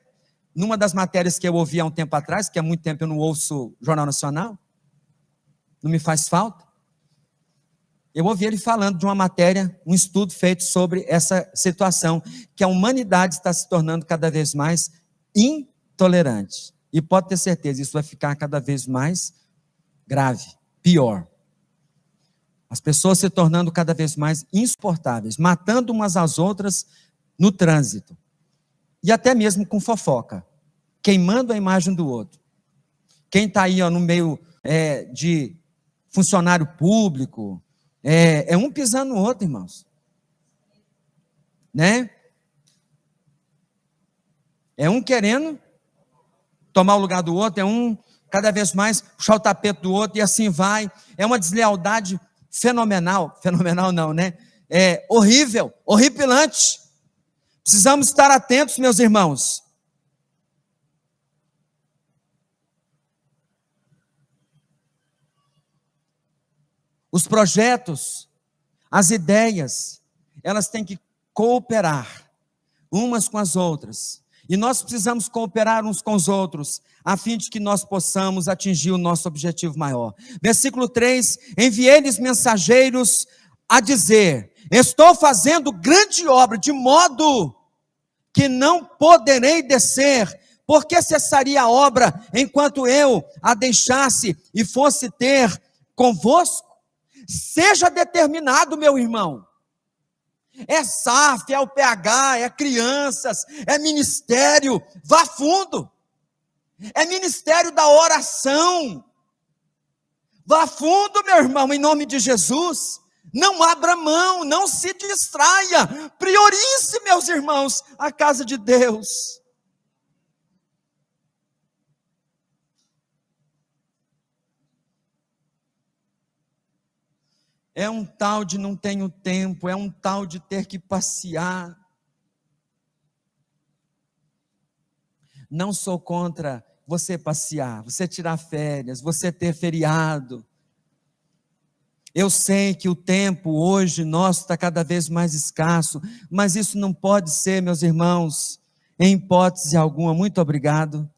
Numa das matérias que eu ouvi há um tempo atrás, que há muito tempo eu não ouço Jornal Nacional, não me faz falta, eu ouvi ele falando de uma matéria, um estudo feito sobre essa situação, que a humanidade está se tornando cada vez mais intolerante. E pode ter certeza, isso vai ficar cada vez mais grave, pior. As pessoas se tornando cada vez mais insuportáveis, matando umas às outras no trânsito. E até mesmo com fofoca, queimando a imagem do outro. Quem está aí no meio de funcionário público, é um pisando no outro, irmãos. Né? É um querendo tomar o lugar do outro, é um cada vez mais puxar o tapete do outro, e assim vai. É uma deslealdade fenomenal não, né? É horrível, horripilante. Precisamos estar atentos, meus irmãos. Os projetos, as ideias, elas têm que cooperar umas com as outras. E nós precisamos cooperar uns com os outros, a fim de que nós possamos atingir o nosso objetivo maior. Versículo 3, enviei-lhes mensageiros a dizer, estou fazendo grande obra, de modo que não poderei descer, porque cessaria a obra, enquanto eu a deixasse e fosse ter convosco? Seja determinado, meu irmão. É SAF, é o PH, é crianças, é ministério, vá fundo. É ministério da oração. Vá fundo, meu irmão, em nome de Jesus. Não abra mão, não se distraia. Priorize, meus irmãos, a casa de Deus. É um tal de não tenho tempo, é um tal de ter que passear. Não sou contra você passear, você tirar férias, você ter feriado. Eu sei que o tempo hoje nosso está cada vez mais escasso, mas isso não pode ser, meus irmãos, em hipótese alguma, muito obrigado.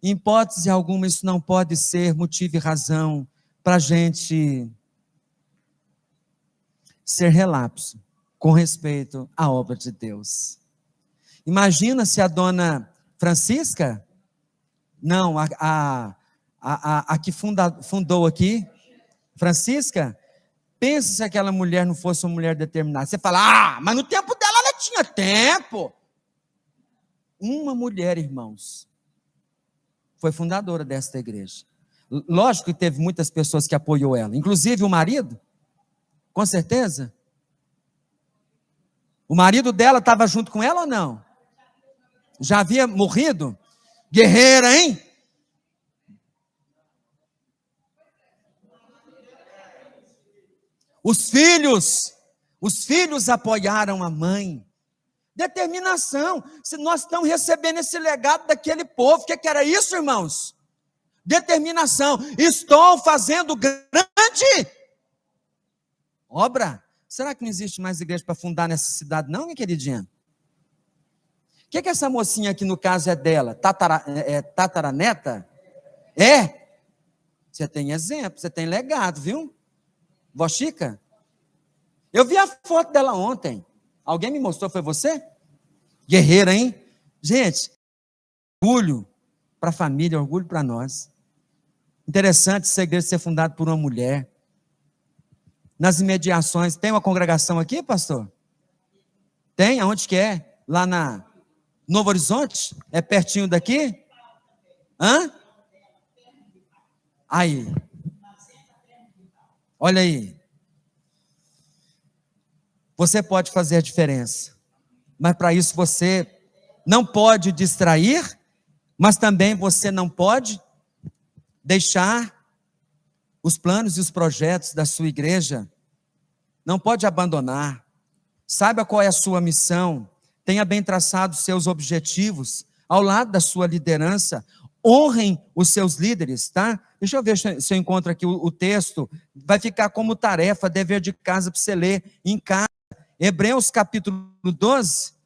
Em hipótese alguma isso não pode ser motivo e razão para a gente ser relapso com respeito à obra de Deus. Imagina se a dona Francisca, não, a que fundou aqui, Francisca, pensa se aquela mulher não fosse uma mulher determinada. Você fala, mas no tempo dela ela tinha tempo. Uma mulher, irmãos, foi fundadora desta igreja. Lógico que teve muitas pessoas que apoiou ela, inclusive o marido. Com certeza. O marido dela estava junto com ela ou não? Já havia morrido? Guerreira, hein? Os filhos apoiaram a mãe. Determinação. Se nós estamos recebendo esse legado daquele povo, o que era isso, irmãos? Determinação. Estou fazendo grande obra. Será que não existe mais igreja para fundar nessa cidade não, minha queridinha? O que essa mocinha aqui no caso é dela? Tataraneta? É? Você tem exemplo, você tem legado, viu? Vó Chica? Eu vi a foto dela ontem. Alguém me mostrou, foi você? Guerreira, hein? Gente, orgulho para a família, orgulho para nós. Interessante essa igreja ser fundada por uma mulher. Nas imediações, tem uma congregação aqui, pastor? Tem? Aonde que é? Lá na Novo Horizonte? É pertinho daqui? Hã? Aí. Olha aí. Você pode fazer a diferença. Mas para isso você não pode distrair, mas também você não pode deixar os planos e os projetos da sua igreja, não pode abandonar. Saiba qual é a sua missão, tenha bem traçado os seus objetivos, ao lado da sua liderança, honrem os seus líderes, tá? Deixa eu ver se eu encontro aqui o texto, vai ficar como tarefa, dever de casa para você ler em casa. Hebreus capítulo 12,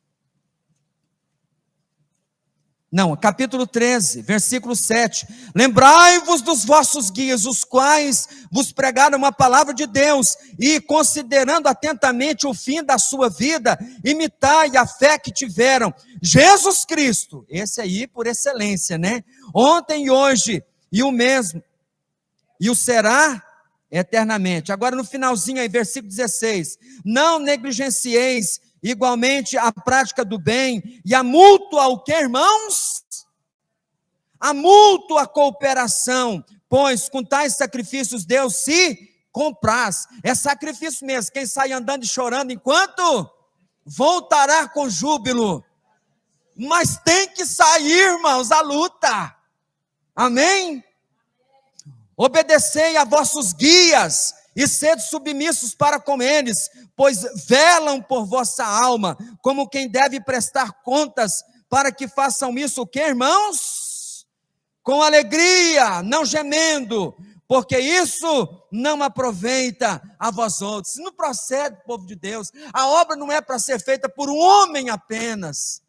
não, capítulo 13, versículo 7. Lembrai-vos dos vossos guias, os quais vos pregaram a palavra de Deus, e considerando atentamente o fim da sua vida, imitai a fé que tiveram. Jesus Cristo, esse aí por excelência, né? Ontem e hoje, e o mesmo, e o será eternamente. Agora no finalzinho aí, versículo 16, não negligencieis igualmente a prática do bem e a mútua, o que, irmãos? A mútua cooperação, pois com tais sacrifícios Deus se compraz. É sacrifício mesmo, quem sai andando e chorando enquanto voltará com júbilo. Mas tem que sair, irmãos, a luta. Amém? Obedecei a vossos guias e sede submissos para com eles, pois velam por vossa alma, como quem deve prestar contas, para que façam isso o que, irmãos? Com alegria, não gemendo, porque isso não aproveita a vós outros. Não procede, povo de Deus. A obra não é para ser feita por um homem apenas.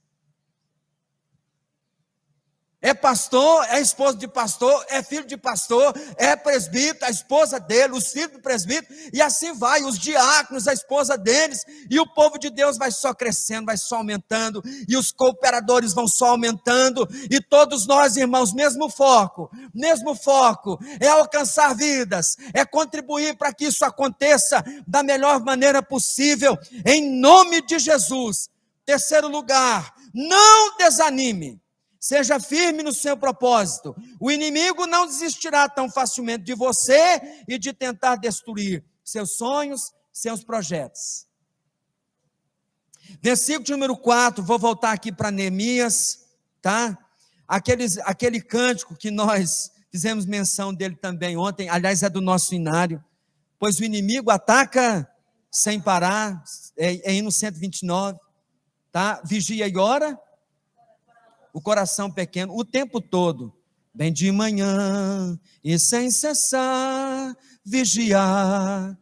É pastor, é esposo de pastor, é filho de pastor, é presbítero, a esposa dele, os filhos do presbítero, e assim vai, os diáconos, a esposa deles, e o povo de Deus vai só crescendo, vai só aumentando, e os cooperadores vão só aumentando, e todos nós, irmãos, mesmo foco, é alcançar vidas, é contribuir para que isso aconteça da melhor maneira possível, em nome de Jesus. Terceiro lugar, não desanime. Seja firme no seu propósito. O inimigo não desistirá tão facilmente de você e de tentar destruir seus sonhos, seus projetos. Versículo número 4, vou voltar aqui para Neemias, tá? Aquele cântico que nós fizemos menção dele também ontem, aliás, é do nosso inário. Pois o inimigo ataca sem parar, é hino 129, tá? Vigia e ora. O coração pequeno, o tempo todo, bem de manhã, e sem cessar, vigiar.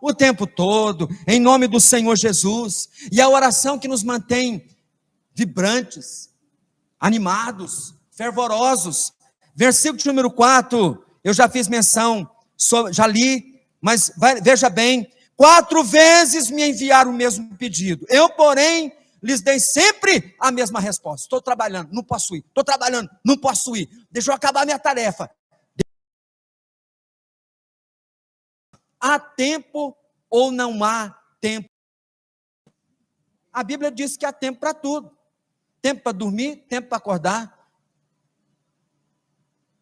O tempo todo, em nome do Senhor Jesus. E a oração que nos mantém vibrantes, animados, fervorosos. Versículo número 4, eu já fiz menção, já li, mas veja bem, 4 vezes me enviaram o mesmo pedido. Eu, porém, lhes dei sempre a mesma resposta. Estou trabalhando, não posso ir. Estou trabalhando, não posso ir. Deixa eu acabar minha tarefa. Há tempo ou não há tempo? A Bíblia diz que há tempo para tudo. Tempo para dormir, tempo para acordar.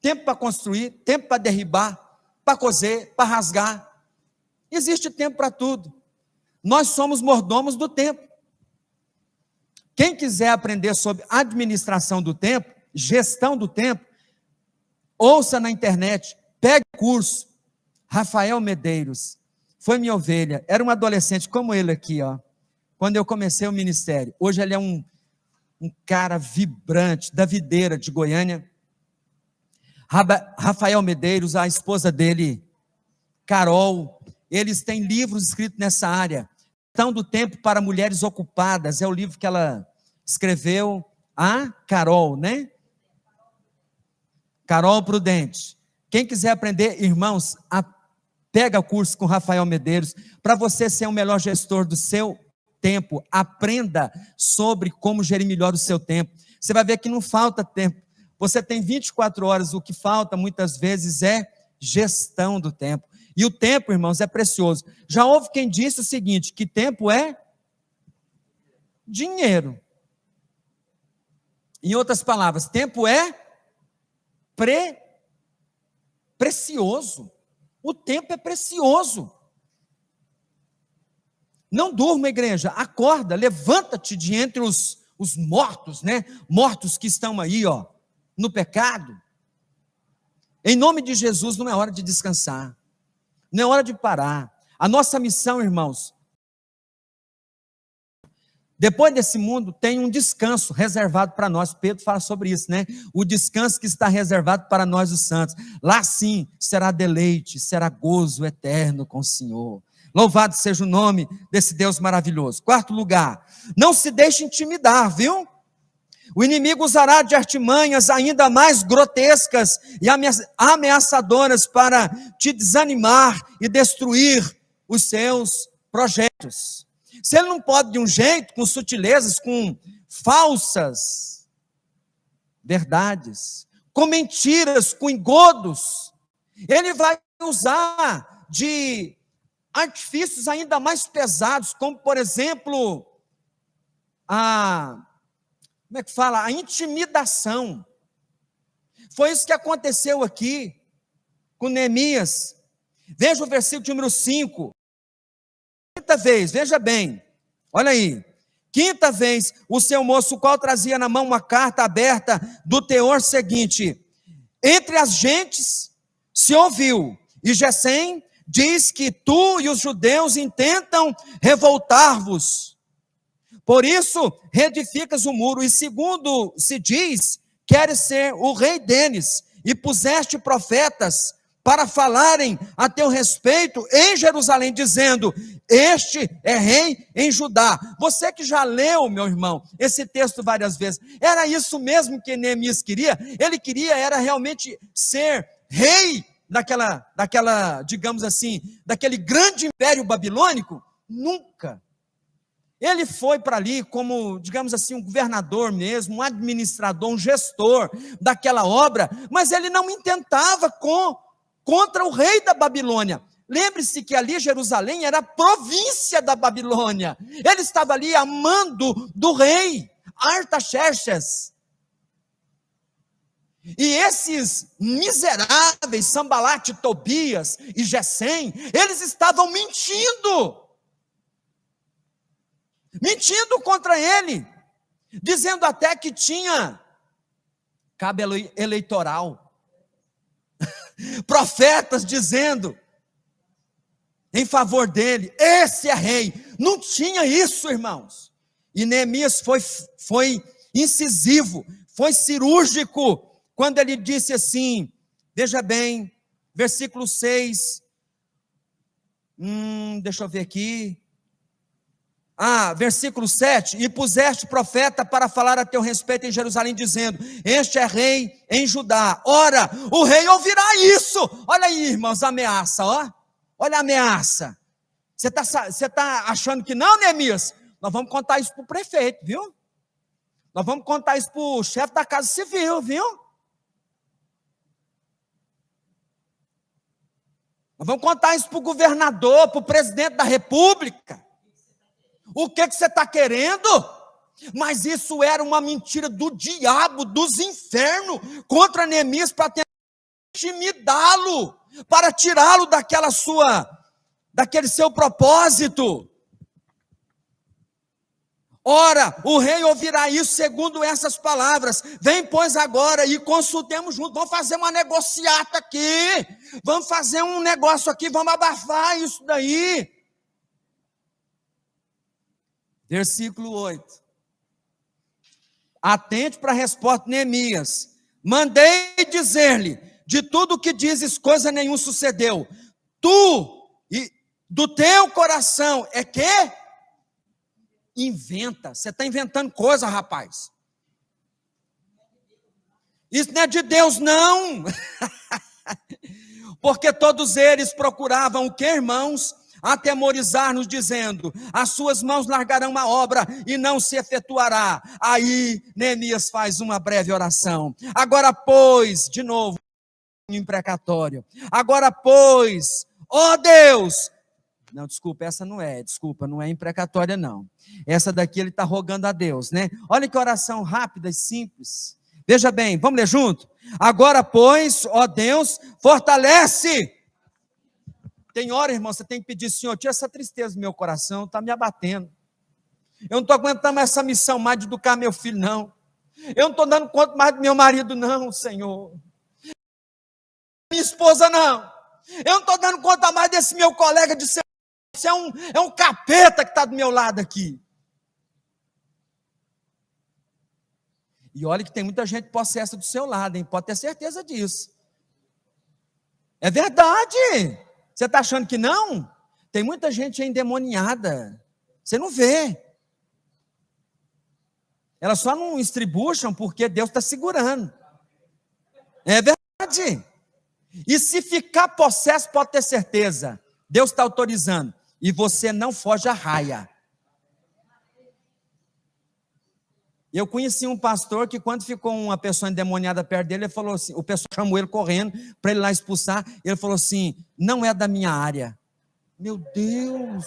Tempo para construir, tempo para derribar, para coser, para rasgar. Existe tempo para tudo. Nós somos mordomos do tempo. Quem quiser aprender sobre administração do tempo, gestão do tempo, ouça na internet, pegue o curso. Rafael Medeiros, foi minha ovelha, era um adolescente como ele aqui, ó, quando eu comecei o ministério. Hoje ele é um cara vibrante, da videira de Goiânia. Rafael Medeiros, a esposa dele, Carol, eles têm livros escritos nessa área. Gestão do tempo para mulheres ocupadas, é o livro que ela escreveu, a Carol, né? Carol Prudente. Quem quiser aprender, irmãos, pega o curso com Rafael Medeiros, para você ser o melhor gestor do seu tempo, aprenda sobre como gerir melhor o seu tempo. Você vai ver que não falta tempo, você tem 24 horas, o que falta muitas vezes é gestão do tempo. E o tempo, irmãos, é precioso. Já houve quem disse o seguinte, que tempo é dinheiro. Em outras palavras, tempo é precioso. O tempo é precioso. Não durma, igreja, acorda, levanta-te de entre os mortos, né? Mortos que estão aí, ó, no pecado. Em nome de Jesus, não é hora de descansar. Não é hora de parar. A nossa missão, irmãos, depois desse mundo tem um descanso reservado para nós. Pedro fala sobre isso, né? O descanso que está reservado para nós os santos. Lá sim será deleite, será gozo eterno com o Senhor. Louvado seja o nome desse Deus maravilhoso. 4º lugar, não se deixe intimidar, viu? O inimigo usará de artimanhas ainda mais grotescas e ameaçadoras para te desanimar e destruir os seus projetos. Se ele não pode de um jeito, com sutilezas, com falsas verdades, com mentiras, com engodos, ele vai usar de artifícios ainda mais pesados, como, por exemplo, como é que fala? A intimidação. Foi isso que aconteceu aqui com Neemias. Veja o versículo número 5. Quinta vez, veja bem, olha aí. Quinta vez, o seu moço, o qual trazia na mão uma carta aberta do teor seguinte: entre as gentes se ouviu, e Gesem diz que tu e os judeus intentam revoltar-vos. Por isso, reedificas o muro, e segundo se diz, queres ser o rei deles, e puseste profetas para falarem a teu respeito em Jerusalém, dizendo: este é rei em Judá. Você que já leu, meu irmão, esse texto várias vezes, era isso mesmo que Neemias queria? Ele queria, era realmente ser rei daquela, digamos assim, daquele grande império babilônico? Nunca. Ele foi para ali como, digamos assim, um governador mesmo, um administrador, um gestor daquela obra, mas ele não intentava contra o rei da Babilônia. Lembre-se que ali Jerusalém era a província da Babilônia. Ele estava ali a mando do rei Artaxerxes. E esses miseráveis, Sambalate, Tobias e Gesem, eles estavam mentindo contra ele, dizendo até que tinha cabo eleitoral, profetas dizendo em favor dele: esse é rei. Não tinha isso, irmãos. E Neemias foi incisivo, foi cirúrgico, quando ele disse assim, veja bem, versículo 6, deixa eu ver aqui, versículo 7, e puseste profeta para falar a teu respeito em Jerusalém, dizendo: este é rei em Judá. Ora, o rei ouvirá isso. Olha aí, irmãos, a ameaça, ó. Olha a ameaça. Você está achando que não, Neemias? Nós vamos contar isso para o prefeito, viu? Nós vamos contar isso para o chefe da Casa Civil, viu? Nós vamos contar isso para o governador, para o presidente da República. O que você está querendo? Mas isso era uma mentira do diabo, dos infernos, contra Neemias, para tentar intimidá-lo, para tirá-lo daquele seu propósito. Ora, o rei ouvirá isso segundo essas palavras. Vem, pois, agora e consultemos juntos. Vamos fazer uma negociata aqui. Vamos fazer um negócio aqui, vamos abafar isso daí. Versículo 8. Atente para a resposta de Neemias. Mandei dizer-lhe: de tudo o que dizes, coisa nenhuma sucedeu. Tu, e do teu coração, é que inventa. Você está inventando coisa, rapaz. Isso não é de Deus, não. Porque todos eles procuravam o que, irmãos? Atemorizar-nos, dizendo: as suas mãos largarão a obra e não se efetuará. Aí Neemias faz uma breve oração. Agora, pois, de novo, um imprecatório. Agora, pois, ó Deus. Não, desculpa, não é imprecatória, não. Essa daqui ele está rogando a Deus, né? Olha que oração rápida e simples. Veja bem, vamos ler junto? Agora, pois, ó Deus, fortalece. Tem hora, irmão, você tem que pedir: Senhor, tira essa tristeza do meu coração, está me abatendo. Eu não estou aguentando mais essa missão mais de educar meu filho, não. Eu não estou dando conta mais do meu marido, não, Senhor. Minha esposa, não. Eu não estou dando conta mais desse meu colega de serviço. Isso é um capeta que está do meu lado aqui. E olha que tem muita gente possessa do seu lado, hein? Pode ter certeza disso. É verdade. Você está achando que não? Tem muita gente endemoniada. Você não vê. Elas só não estribucham porque Deus está segurando. É verdade. E se ficar possesso, pode ter certeza, Deus está autorizando. E você não foge à raia. Eu conheci um pastor que, quando ficou uma pessoa endemoniada perto dele, ele falou assim, o pessoal chamou ele correndo para ele lá expulsar, ele falou assim, não é da minha área. Meu Deus!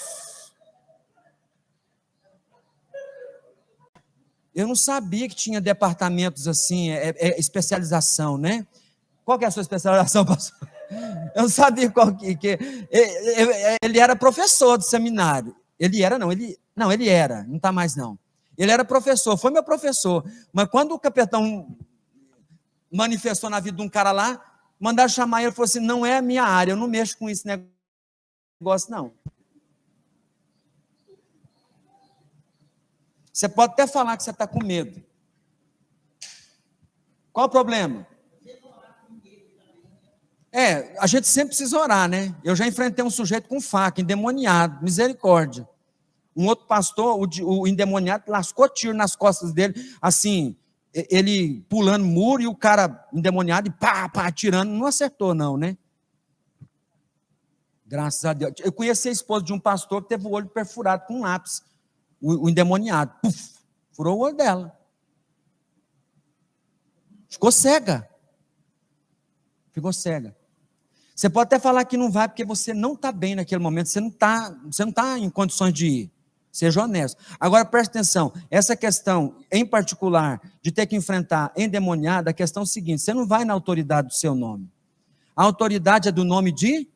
Eu não sabia que tinha departamentos assim, especialização, né? Qual que é a sua especialização, pastor? Eu não sabia qual que ele era professor do seminário. Ele era, ele era, não está mais não. Ele era professor, foi meu professor. Mas quando o capitão manifestou na vida de um cara lá, mandaram chamar ele e falou assim: não é a minha área, eu não mexo com esse negócio, não. Você pode até falar que você está com medo. Qual o problema? A gente sempre precisa orar, né? Eu já enfrentei um sujeito com faca, endemoniado, misericórdia. Um outro pastor, o endemoniado, lascou tiro nas costas dele, assim, ele pulando muro e o cara endemoniado, e pá, atirando, não acertou não, né? Graças a Deus. Eu conheci a esposa de um pastor que teve o olho perfurado com um lápis, o endemoniado, puf, furou o olho dela. Ficou cega. Você pode até falar que não vai, porque você não está bem naquele momento, você não está em condições de ir. Seja honesto. Agora, preste atenção, essa questão, em particular, de ter que enfrentar endemoniado, a questão é o seguinte, você não vai na autoridade do seu nome. A autoridade é do nome de...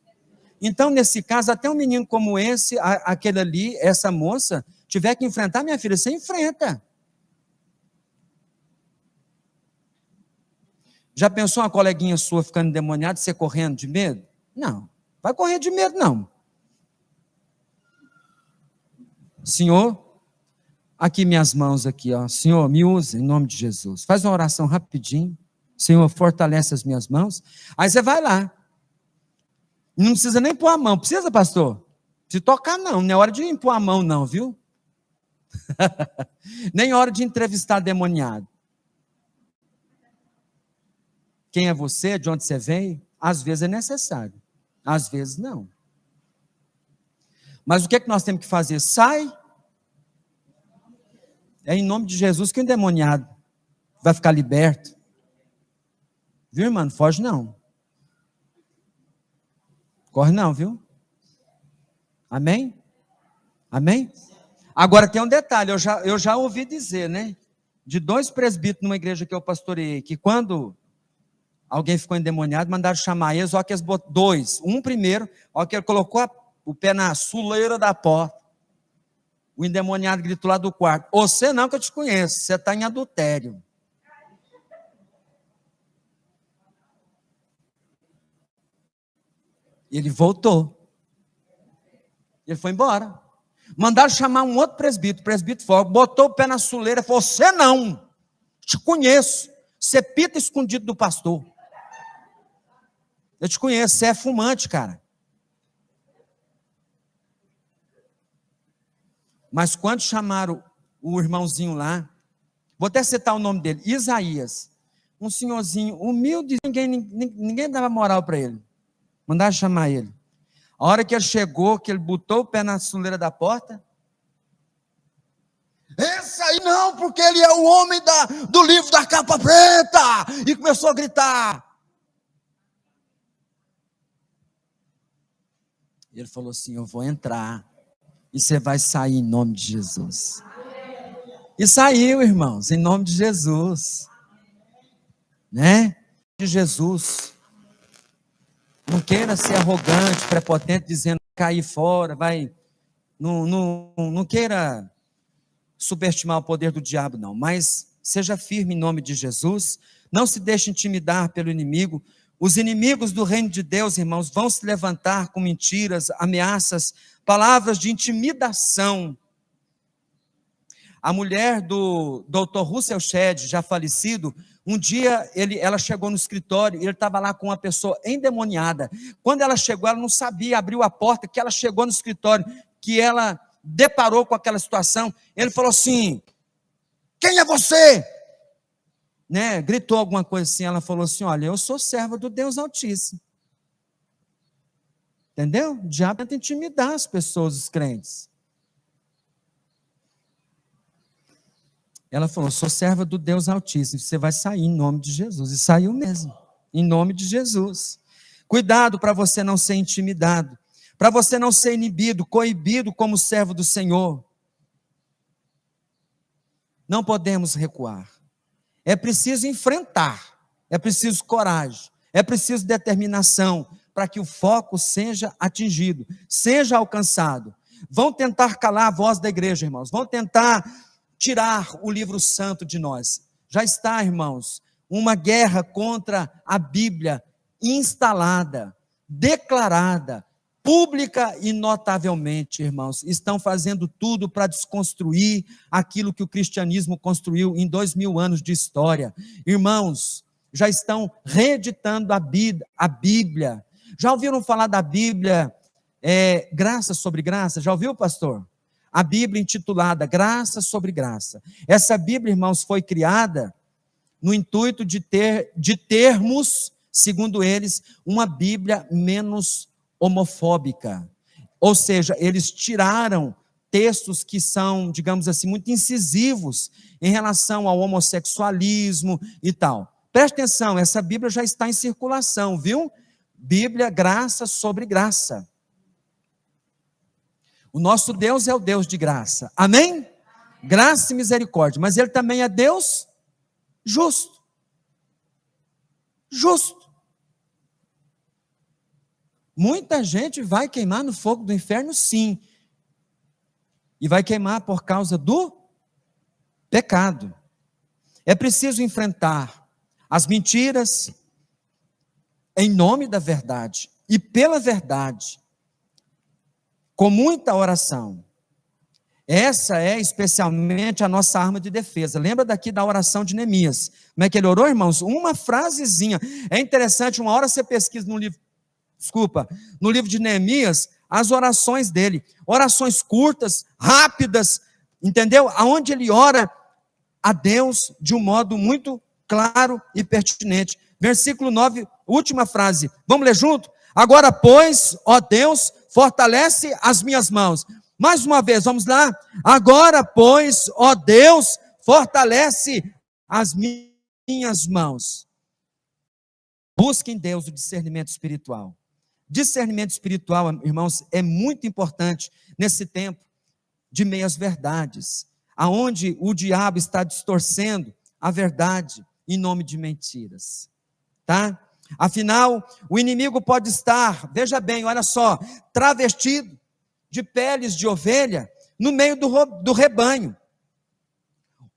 Então, nesse caso, até um menino como esse, aquele ali, essa moça, tiver que enfrentar, minha filha, você enfrenta. Já pensou uma coleguinha sua ficando endemoniada, você correndo de medo? Não, vai correr de medo não. Senhor, aqui minhas mãos aqui, ó. Senhor, me use em nome de Jesus. Faz uma oração rapidinho. Senhor, fortalece as minhas mãos. Aí você vai lá. Não precisa nem pôr a mão. Precisa, pastor? Se tocar não é hora de impor a mão não, viu? Nem hora de entrevistar demoniado. Quem é você? De onde você veio? Às vezes é necessário. Às vezes não. Mas o que é que nós temos que fazer? Sai. É em nome de Jesus que o endemoniado vai ficar liberto. Viu, irmão? Não foge não. Corre não, viu? Amém? Amém? Agora tem um detalhe, eu já ouvi dizer, né? De 2 presbíteros numa igreja que eu pastoreei, que quando alguém ficou endemoniado, mandaram chamar eles, ó que eles botaram 2. Um primeiro, ó que ele colocou o pé na soleira da porta. O endemoniado gritou lá do quarto: você não, que eu te conheço, você está em adultério. Ele voltou. Ele foi embora. Mandaram chamar um outro presbítero fora, botou o pé na soleira e falou: você não, te conheço, você pita escondido do pastor. Eu te conheço, você é fumante, cara. Mas quando chamaram o irmãozinho lá, vou até citar o nome dele, Isaías, um senhorzinho humilde, ninguém dava moral para ele. Mandaram chamar ele. A hora que ele chegou, que ele botou o pé na soleira da porta, esse aí não, porque ele é o homem do livro da capa preta, e começou a gritar. Ele falou assim: eu vou entrar, e você vai sair em nome de Jesus. E saiu, irmãos, em nome de Jesus. Né? De Jesus. Não queira ser arrogante, prepotente, dizendo cair fora, vai. Não queira subestimar o poder do diabo, não. Mas seja firme em nome de Jesus. Não se deixe intimidar pelo inimigo. Os inimigos do reino de Deus, irmãos, vão se levantar com mentiras, ameaças, palavras de intimidação. A mulher do Dr. Russell Shedd, já falecido, um dia ela chegou no escritório e ele estava lá com uma pessoa endemoniada. Quando ela chegou, ela não sabia, abriu a porta, que ela chegou no escritório, que ela deparou com aquela situação. Ele falou assim: quem é você? Né? Gritou alguma coisa assim, ela falou assim: olha, eu sou serva do Deus Altíssimo. Entendeu? O diabo tenta intimidar as pessoas, os crentes. Ela falou: sou serva do Deus Altíssimo, você vai sair em nome de Jesus. E saiu mesmo, em nome de Jesus. Cuidado para você não ser intimidado, para você não ser inibido, coibido como servo do Senhor. Não podemos recuar. É preciso enfrentar, é preciso coragem, é preciso determinação para que o foco seja atingido, seja alcançado. Vão tentar calar a voz da igreja, irmãos, vão tentar tirar o livro santo de nós. Já está, irmãos, uma guerra contra a Bíblia instalada, declarada, pública e notavelmente, irmãos, estão fazendo tudo para desconstruir aquilo que o cristianismo construiu em 2000 anos de história. Irmãos, já estão reeditando a Bíblia. Já ouviram falar da Bíblia, graça sobre graça? Já ouviu, pastor? A Bíblia intitulada Graça sobre Graça. Essa Bíblia, irmãos, foi criada no intuito de termos, segundo eles, uma Bíblia menos homofóbica. Ou seja, eles tiraram textos que são, digamos assim, muito incisivos em relação ao homossexualismo e tal. Preste atenção, essa Bíblia já está em circulação, viu? Bíblia Graça sobre Graça. O nosso Deus é o Deus de graça. Amém? Graça e misericórdia. Mas Ele também é Deus justo. Justo. Muita gente vai queimar no fogo do inferno, sim. E vai queimar por causa do pecado. É preciso enfrentar as mentiras em nome da verdade e pela verdade, com muita oração. Essa é especialmente a nossa arma de defesa. Lembra daqui da oração de Neemias? Como é que ele orou, irmãos? Uma frasezinha. É interessante, uma hora você pesquisa no livro de Neemias, as orações dele. Orações curtas, rápidas, entendeu? Aonde ele ora a Deus de um modo muito claro e pertinente. Versículo 9, última frase. Vamos ler junto? Agora, pois, ó Deus, fortalece as minhas mãos. Mais uma vez, vamos lá? Agora, pois, ó Deus, fortalece as minhas mãos. Busque em Deus o discernimento espiritual. Discernimento espiritual, irmãos, é muito importante nesse tempo de meias verdades, aonde o diabo está distorcendo a verdade em nome de mentiras, tá? Afinal, o inimigo pode estar, veja bem, olha só, travestido de peles de ovelha no meio do rebanho.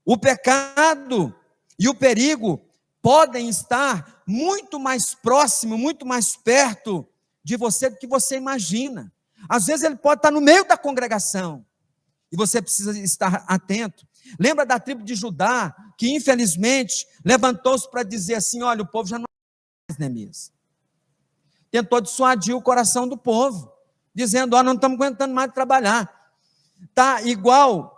O pecado e o perigo podem estar muito mais próximo, muito mais perto de você do que você imagina. Às vezes ele pode estar no meio da congregação e você precisa estar atento. Lembra da tribo de Judá, que infelizmente levantou-se para dizer assim: olha, o povo já não Neemias. Tentou dissuadir o coração do povo, dizendo: ó, não estamos aguentando mais de trabalhar. Tá igual,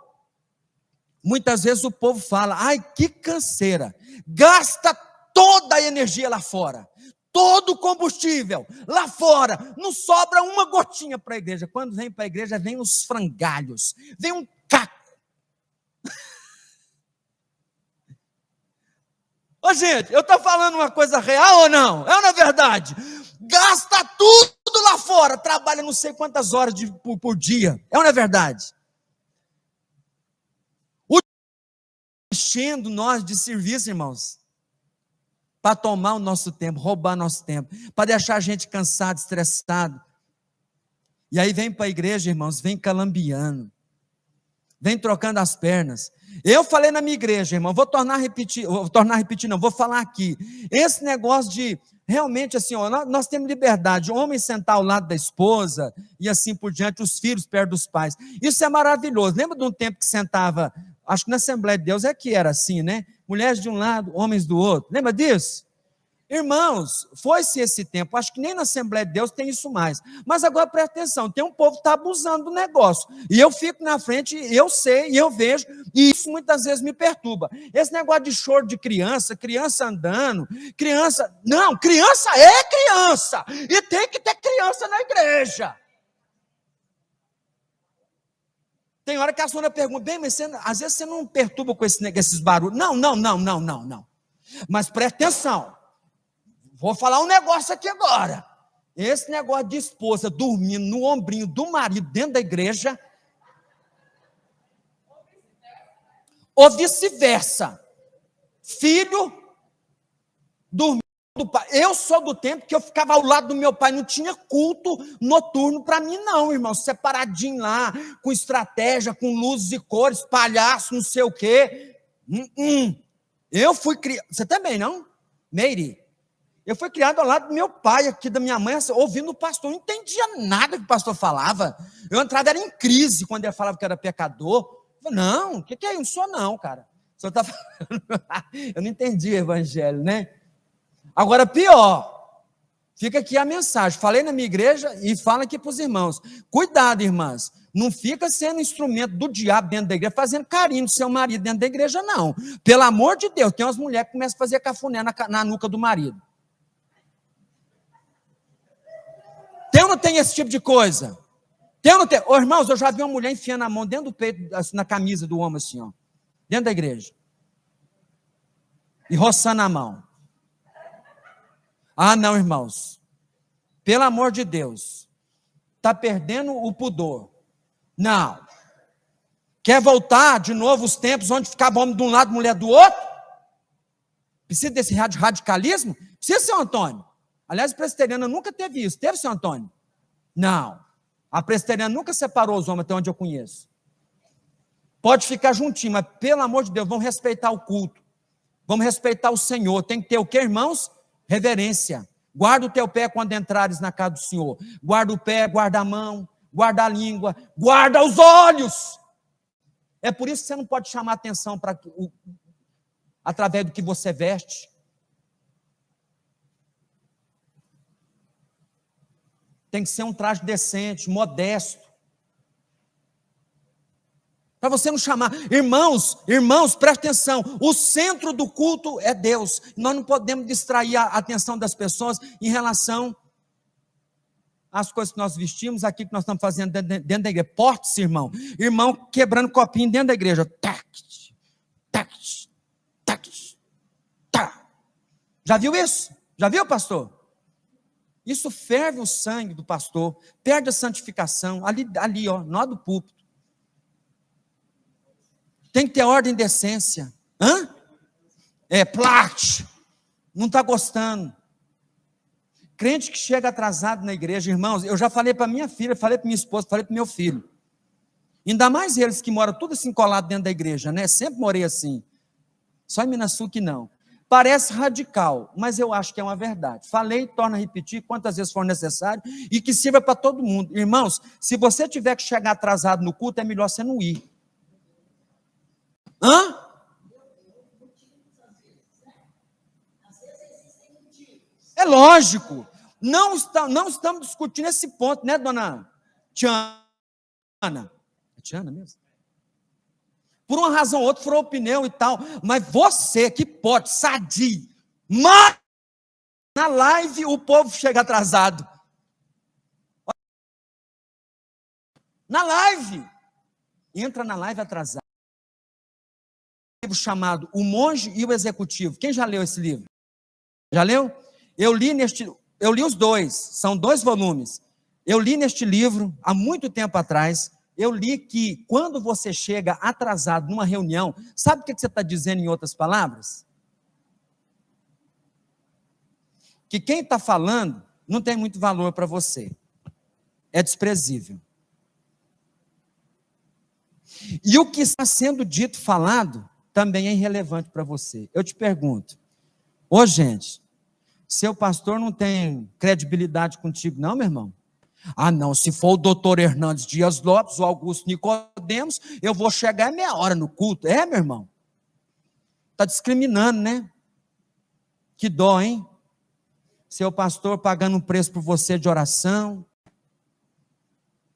muitas vezes o povo fala: ai, que canseira, gasta toda a energia lá fora, todo o combustível lá fora, não sobra uma gotinha para a igreja. Quando vem para a igreja, vem os frangalhos, vem um caco. Ô gente, eu estou falando uma coisa real ou não? É ou não é verdade? Gasta tudo lá fora, trabalha não sei quantas horas por dia. É ou não é verdade? Enchendo nós de serviço, irmãos, para tomar o nosso tempo, roubar nosso tempo, para deixar a gente cansado, estressado. E aí vem para a igreja, irmãos, vem calambiando, vem trocando as pernas. Eu falei na minha igreja, irmão, vou repetir, não, vou falar aqui. Esse negócio de, realmente assim, ó, nós temos liberdade, o homem sentar ao lado da esposa, e assim por diante, os filhos perto dos pais. Isso é maravilhoso. Lembra de um tempo que sentava, acho que na Assembleia de Deus é que era assim, né? Mulheres de um lado, homens do outro. Lembra disso? Irmãos, foi-se esse tempo, acho que nem na Assembleia de Deus tem isso mais, mas agora presta atenção, tem um povo que está abusando do negócio, e eu fico na frente, eu sei, e eu vejo, e isso muitas vezes me perturba. Esse negócio de choro de criança, criança andando, não, criança é criança, e tem que ter criança na igreja. Tem hora que a senhora pergunta, bem, mas às vezes você não perturba com esses barulhos. Não. Mas preste atenção. Vou falar um negócio aqui agora. Esse negócio de esposa dormindo no ombrinho do marido dentro da igreja, ou vice-versa. Filho dormindo do pai. Eu sou do tempo que eu ficava ao lado do meu pai, não tinha culto noturno para mim não, irmão, separadinho lá, com estratégia, com luzes e cores, palhaço, não sei o quê. Eu fui criado, você também não? Meire? Eu fui criado ao lado do meu pai, aqui da minha mãe, ouvindo o pastor, não entendia nada que o pastor falava. Eu entrava, era em crise quando ele falava que era pecador. Eu falei, não, o que é isso? Não sou não, cara. O senhor está falando. Eu não entendi o evangelho, né? Agora, pior, fica aqui a mensagem. Falei na minha igreja e falo aqui para os irmãos. Cuidado, irmãs. Não fica sendo instrumento do diabo dentro da igreja, fazendo carinho do seu marido dentro da igreja, não. Pelo amor de Deus, tem umas mulheres que começam a fazer cafuné na nuca do marido. Tem ou não tem esse tipo de coisa? Tem ou não tem? Ô, irmãos, eu já vi uma mulher enfiando a mão dentro do peito, assim, na camisa do homem, assim, ó, dentro da igreja. E roçando a mão. Ah, não, irmãos. Pelo amor de Deus. Está perdendo o pudor. Não. Quer voltar de novo os tempos onde ficava homem de um lado, mulher do outro? Precisa desse radicalismo? Precisa, seu Antônio. Aliás, a presbiteriana nunca teve isso. Teve, seu Antônio? Não. A presbiteriana nunca separou os homens, até onde eu conheço. Pode ficar juntinho, mas pelo amor de Deus, vamos respeitar o culto. Vamos respeitar o Senhor. Tem que ter o quê, irmãos? Reverência. Guarda o teu pé quando entrares na casa do Senhor. Guarda o pé, guarda a mão, guarda a língua, guarda os olhos. É por isso que você não pode chamar atenção através do que você veste. Tem que ser um traje decente, modesto. Para você não chamar. Irmãos, presta atenção. O centro do culto é Deus. Nós não podemos distrair a atenção das pessoas em relação às coisas que nós vestimos, aqui que nós estamos fazendo dentro da igreja. Porte-se, irmão. Irmão quebrando copinho dentro da igreja. Tac, tac, tac, tac. Já viu isso? Já viu, pastor? Isso ferve o sangue do pastor, perde a santificação, ali ó, nó do púlpito. Tem que ter ordem e decência. Plate, não está gostando. Crente que chega atrasado na igreja, irmãos, eu já falei para minha filha, falei para minha esposa, falei para meu filho. Ainda mais eles que moram tudo assim colado dentro da igreja, né? Sempre morei assim. Só em Minas Sul que não. Parece radical, mas eu acho que é uma verdade. Falei, torna a repetir quantas vezes for necessário e que sirva para todo mundo. Irmãos, se você tiver que chegar atrasado no culto, é melhor você não ir. É lógico. Não estamos discutindo esse ponto, né, dona Tiana? É Tiana mesmo? Por uma razão ou outra, furou o pneu e tal. Mas você que pode, sadio, mas na live o povo chega atrasado. Na live. Entra na live atrasado. Um livro chamado O Monge e o Executivo. Quem já leu esse livro? Já leu? Eu li os dois. São 2 volumes. Eu li neste livro, há muito tempo atrás. Eu li que quando você chega atrasado numa reunião, sabe o que você está dizendo em outras palavras? Que quem está falando não tem muito valor para você. É desprezível. E o que está sendo dito, falado, também é irrelevante para você. Eu te pergunto, gente, seu pastor não tem credibilidade contigo não, meu irmão? Ah, não, se for o doutor Hernandes Dias Lopes, o Augusto Nicodemos, eu vou chegar meia hora no culto. É, meu irmão? Está discriminando, né? Que dó, hein? Seu pastor pagando um preço por você de oração.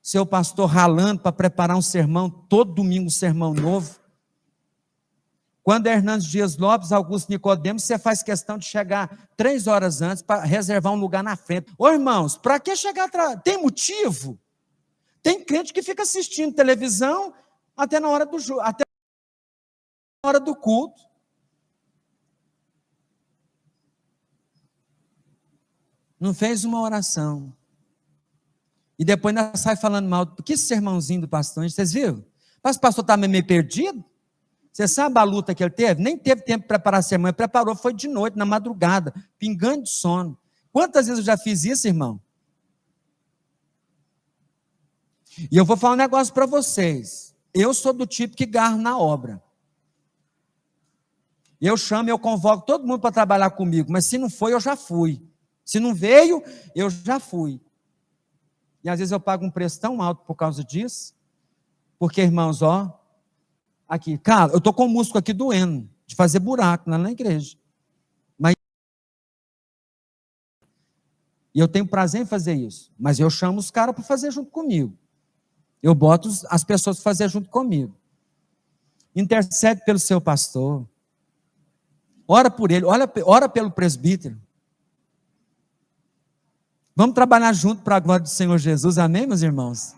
Seu pastor ralando para preparar um sermão, todo domingo um sermão novo. Quando é Hernandes Dias Lopes, Augusto Nicodemos, você faz questão de chegar 3 horas antes para reservar um lugar na frente. Ô irmãos, para que chegar atrás? Tem motivo? Tem crente que fica assistindo televisão, até na hora até na hora do culto. Não fez uma oração. E depois ainda sai falando mal. Que sermãozinho do pastor, vocês viram? Mas o pastor está meio perdido. Você sabe a luta que ele teve? Nem teve tempo de preparar a sermão. Ele preparou, foi de noite, na madrugada, pingando de sono. Quantas vezes eu já fiz isso, irmão? E eu vou falar um negócio para vocês. Eu sou do tipo que garro na obra. Eu chamo, eu convoco todo mundo para trabalhar comigo. Mas se não foi, eu já fui. Se não veio, eu já fui. E às vezes eu pago um preço tão alto por causa disso. Porque, irmãos, ó, aqui, cara, eu estou com o músculo aqui doendo, de fazer buraco lá na igreja. Mas, e eu tenho prazer em fazer isso. Mas eu chamo os caras para fazer junto comigo. Eu boto as pessoas para fazer junto comigo. Intercede pelo seu pastor. Ora por ele, ora pelo presbítero. Vamos trabalhar junto para a glória do Senhor Jesus, amém, meus irmãos?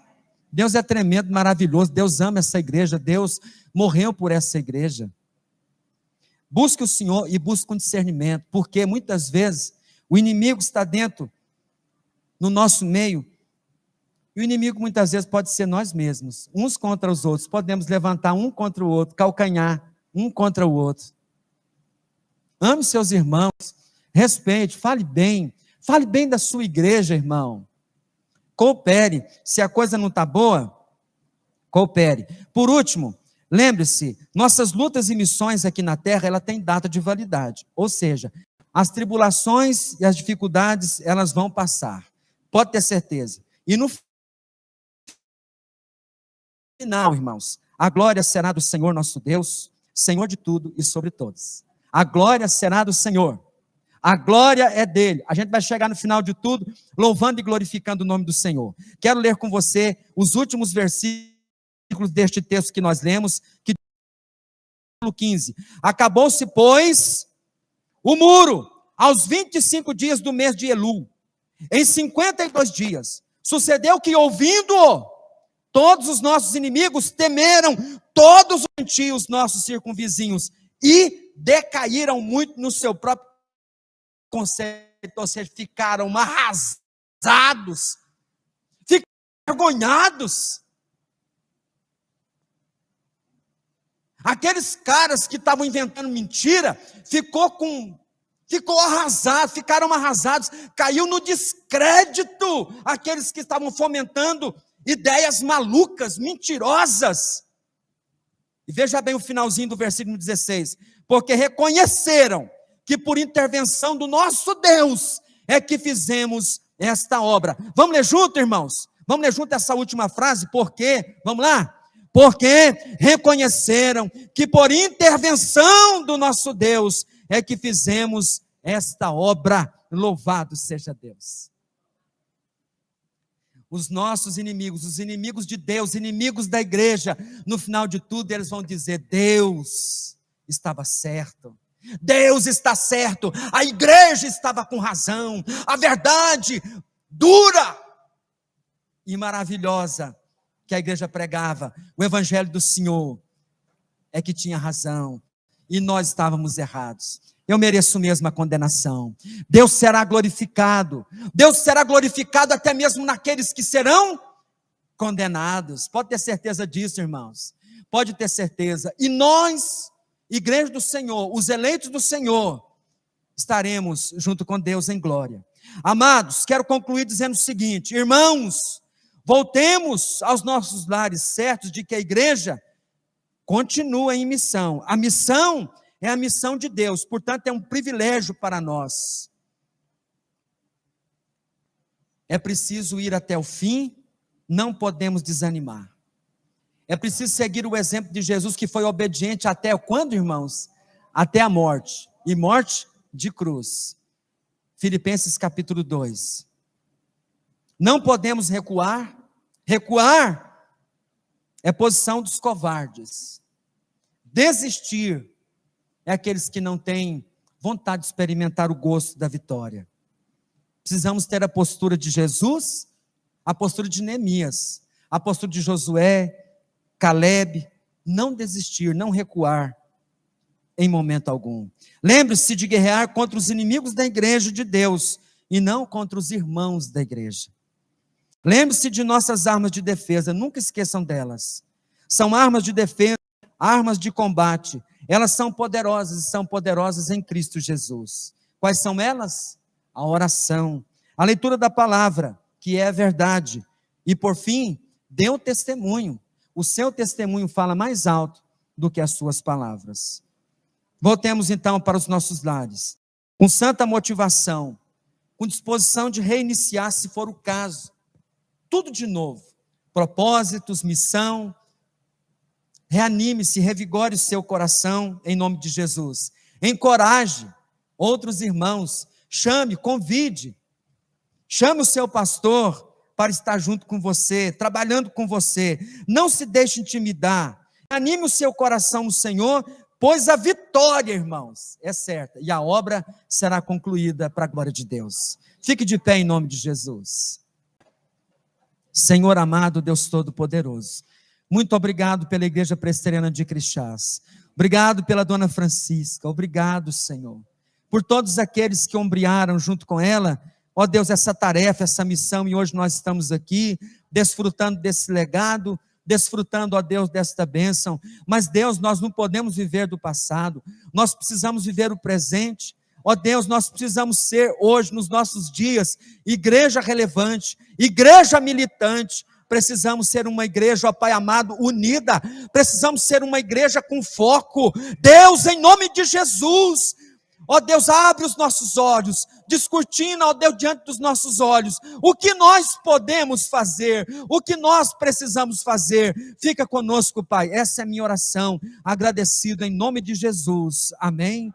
Deus é tremendo, maravilhoso, Deus ama essa igreja, Deus morreu por essa igreja. Busque o Senhor e busque com discernimento, porque muitas vezes o inimigo está dentro, no nosso meio, e o inimigo muitas vezes pode ser nós mesmos, uns contra os outros, podemos levantar um contra o outro, calcanhar um contra o outro. Ame seus irmãos, respeite, fale bem da sua igreja, irmão. Coopere. Se a coisa não está boa, coopere. Por último, lembre-se, nossas lutas e missões aqui na terra, ela tem data de validade. Ou seja, as tribulações e as dificuldades, elas vão passar. Pode ter certeza. E no final, irmãos, a glória será do Senhor nosso Deus, Senhor de tudo e sobre todos. A glória será do Senhor. A glória é dele. A gente vai chegar no final de tudo, louvando e glorificando o nome do Senhor. Quero ler com você os últimos versículos deste texto que nós lemos, que diz 15. Acabou-se, pois, o muro, aos 25 dias do mês de Elul, em 52 dias. Sucedeu que, ouvindo-o, todos os nossos inimigos temeram, todos os gentios, nossos circunvizinhos, e decaíram muito no seu próprio conceito, ou seja, ficaram arrasados, ficaram envergonhados. Aqueles caras que estavam inventando mentira, ficou arrasado, ficaram arrasados, caiu no descrédito aqueles que estavam fomentando ideias malucas, mentirosas. E veja bem o finalzinho do versículo 16, porque reconheceram que por intervenção do nosso Deus é que fizemos esta obra. Vamos ler junto, irmãos? Vamos ler junto essa última frase, porque, vamos lá? Porque reconheceram que por intervenção do nosso Deus é que fizemos esta obra. Louvado seja Deus. Os nossos inimigos, os inimigos de Deus, inimigos da igreja, no final de tudo eles vão dizer: Deus estava certo. Deus está certo, a igreja estava com razão, a verdade dura e maravilhosa que a igreja pregava, o evangelho do Senhor, é que tinha razão, e nós estávamos errados. Eu mereço mesmo a condenação. Deus será glorificado até mesmo naqueles que serão condenados. Pode ter certeza disso, irmãos, pode ter certeza. E nós, igreja do Senhor, os eleitos do Senhor, estaremos junto com Deus em glória. Amados, quero concluir dizendo o seguinte: irmãos, voltemos aos nossos lares, certos de que a igreja continua em missão. A missão é a missão de Deus, portanto é um privilégio para nós. É preciso ir até o fim, não podemos desanimar. É preciso seguir o exemplo de Jesus, que foi obediente até quando, irmãos? Até a morte, e morte de cruz. Filipenses capítulo 2. Não podemos recuar. Recuar é posição dos covardes. Desistir é aqueles que não têm vontade de experimentar o gosto da vitória. Precisamos ter a postura de Jesus, a postura de Neemias, a postura de Josué, Caleb, não desistir, não recuar em momento algum. Lembre-se de guerrear contra os inimigos da igreja de Deus e não contra os irmãos da igreja. Lembre-se de nossas armas de defesa, nunca esqueçam delas. São armas de defesa, armas de combate. Elas são poderosas em Cristo Jesus. Quais são elas? A oração, a leitura da palavra, que é a verdade. E por fim, dê um testemunho. O seu testemunho fala mais alto do que as suas palavras. Voltemos então para os nossos lares, com santa motivação, com disposição de reiniciar, se for o caso, tudo de novo, propósitos, missão. Reanime-se, revigore o seu coração, em nome de Jesus. Encoraje outros irmãos, convide, chame o seu pastor para estar junto com você, trabalhando com você. Não se deixe intimidar, anime o seu coração no Senhor, pois a vitória, irmãos, é certa, e a obra será concluída para a glória de Deus. Fique de pé em nome de Jesus. Senhor amado, Deus Todo-Poderoso, muito obrigado pela Igreja Presbiteriana de Crixás, obrigado pela Dona Francisca, obrigado, Senhor, por todos aqueles que ombrearam junto com ela, ó Deus, essa tarefa, essa missão, e hoje nós estamos aqui, desfrutando desse legado, desfrutando, ó Deus, desta bênção. Mas Deus, nós não podemos viver do passado, nós precisamos viver o presente. Ó Deus, nós precisamos ser hoje, nos nossos dias, igreja relevante, igreja militante. Precisamos ser uma igreja, ó Pai amado, unida. Precisamos ser uma igreja com foco. Deus, em nome de Jesus, ó Deus, abre os nossos olhos, descortina, ó Deus, diante dos nossos olhos, o que nós podemos fazer, o que nós precisamos fazer. Fica conosco, Pai, essa é a minha oração, agradecido em nome de Jesus, amém?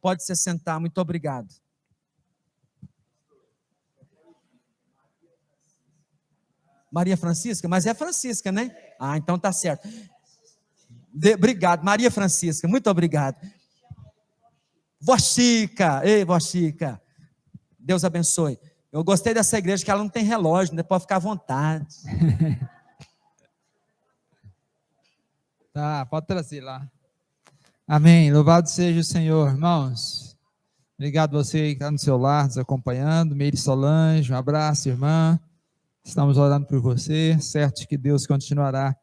Pode se sentar, muito obrigado. Maria Francisca, mas é Francisca, né? Ah, então tá certo. Obrigado, Maria Francisca, muito obrigado. Vó Chica, ei, Vó Chica, Deus abençoe. Eu gostei dessa igreja que ela não tem relógio, né? Pode ficar à vontade. Tá, pode trazer lá. Amém, louvado seja o Senhor, irmãos. Obrigado a você que está no seu lar, nos acompanhando. Meire Solange, um abraço, irmã. Estamos orando por você, certo de que Deus continuará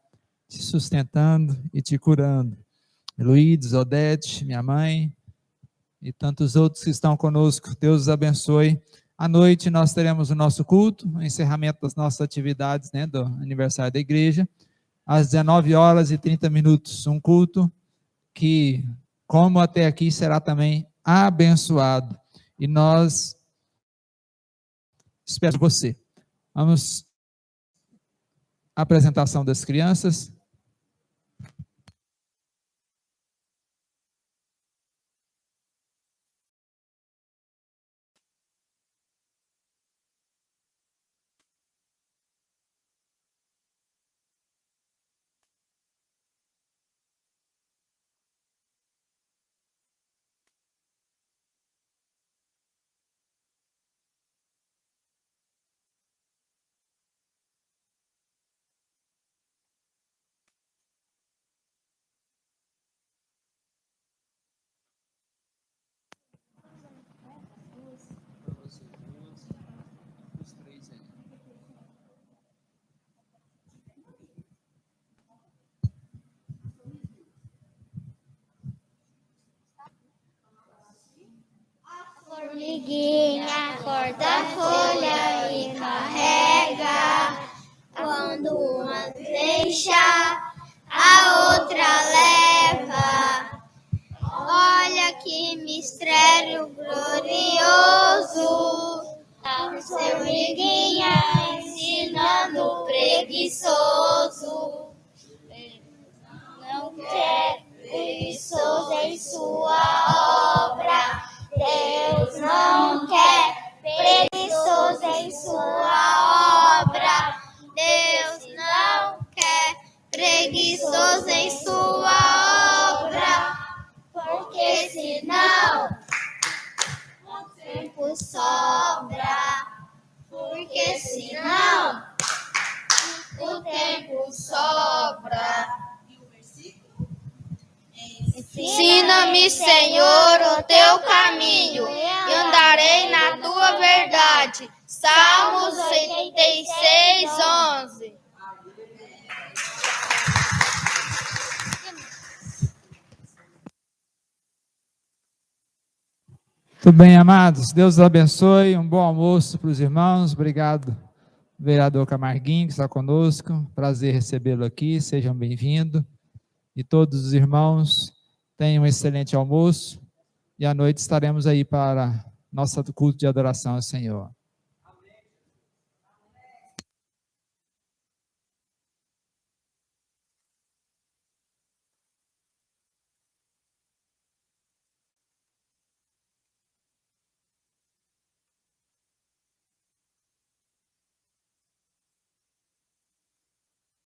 te sustentando e te curando. Luídes, Odete, minha mãe, e tantos outros que estão conosco, Deus os abençoe. À noite nós teremos o nosso culto, o encerramento das nossas atividades, né, do aniversário da igreja, às 19h30, um culto que, como até aqui, será também abençoado. E nós esperamos você. Vamos à apresentação das crianças. Formiguinha corta a folha e carrega. Quando uma deixa, a outra leva. Olha que mistério glorioso. A formiguinha ensinando o preguiçoso. Não quer preguiçoso em sua obra. Deus não quer preguiçoso em sua obra. Deus não quer preguiçoso em sua obra. Porque senão o tempo sobra. Porque senão o tempo sobra. Ensina-me, Senhor, o teu caminho, e andarei na tua verdade. Salmos 86, 11. Tudo bem, amados? Deus abençoe. Um bom almoço para os irmãos. Obrigado, vereador Camarguinho, que está conosco. Prazer recebê-lo aqui. Sejam bem-vindos. E todos os irmãos tenham um excelente almoço. E à noite estaremos aí para nosso culto de adoração ao Senhor.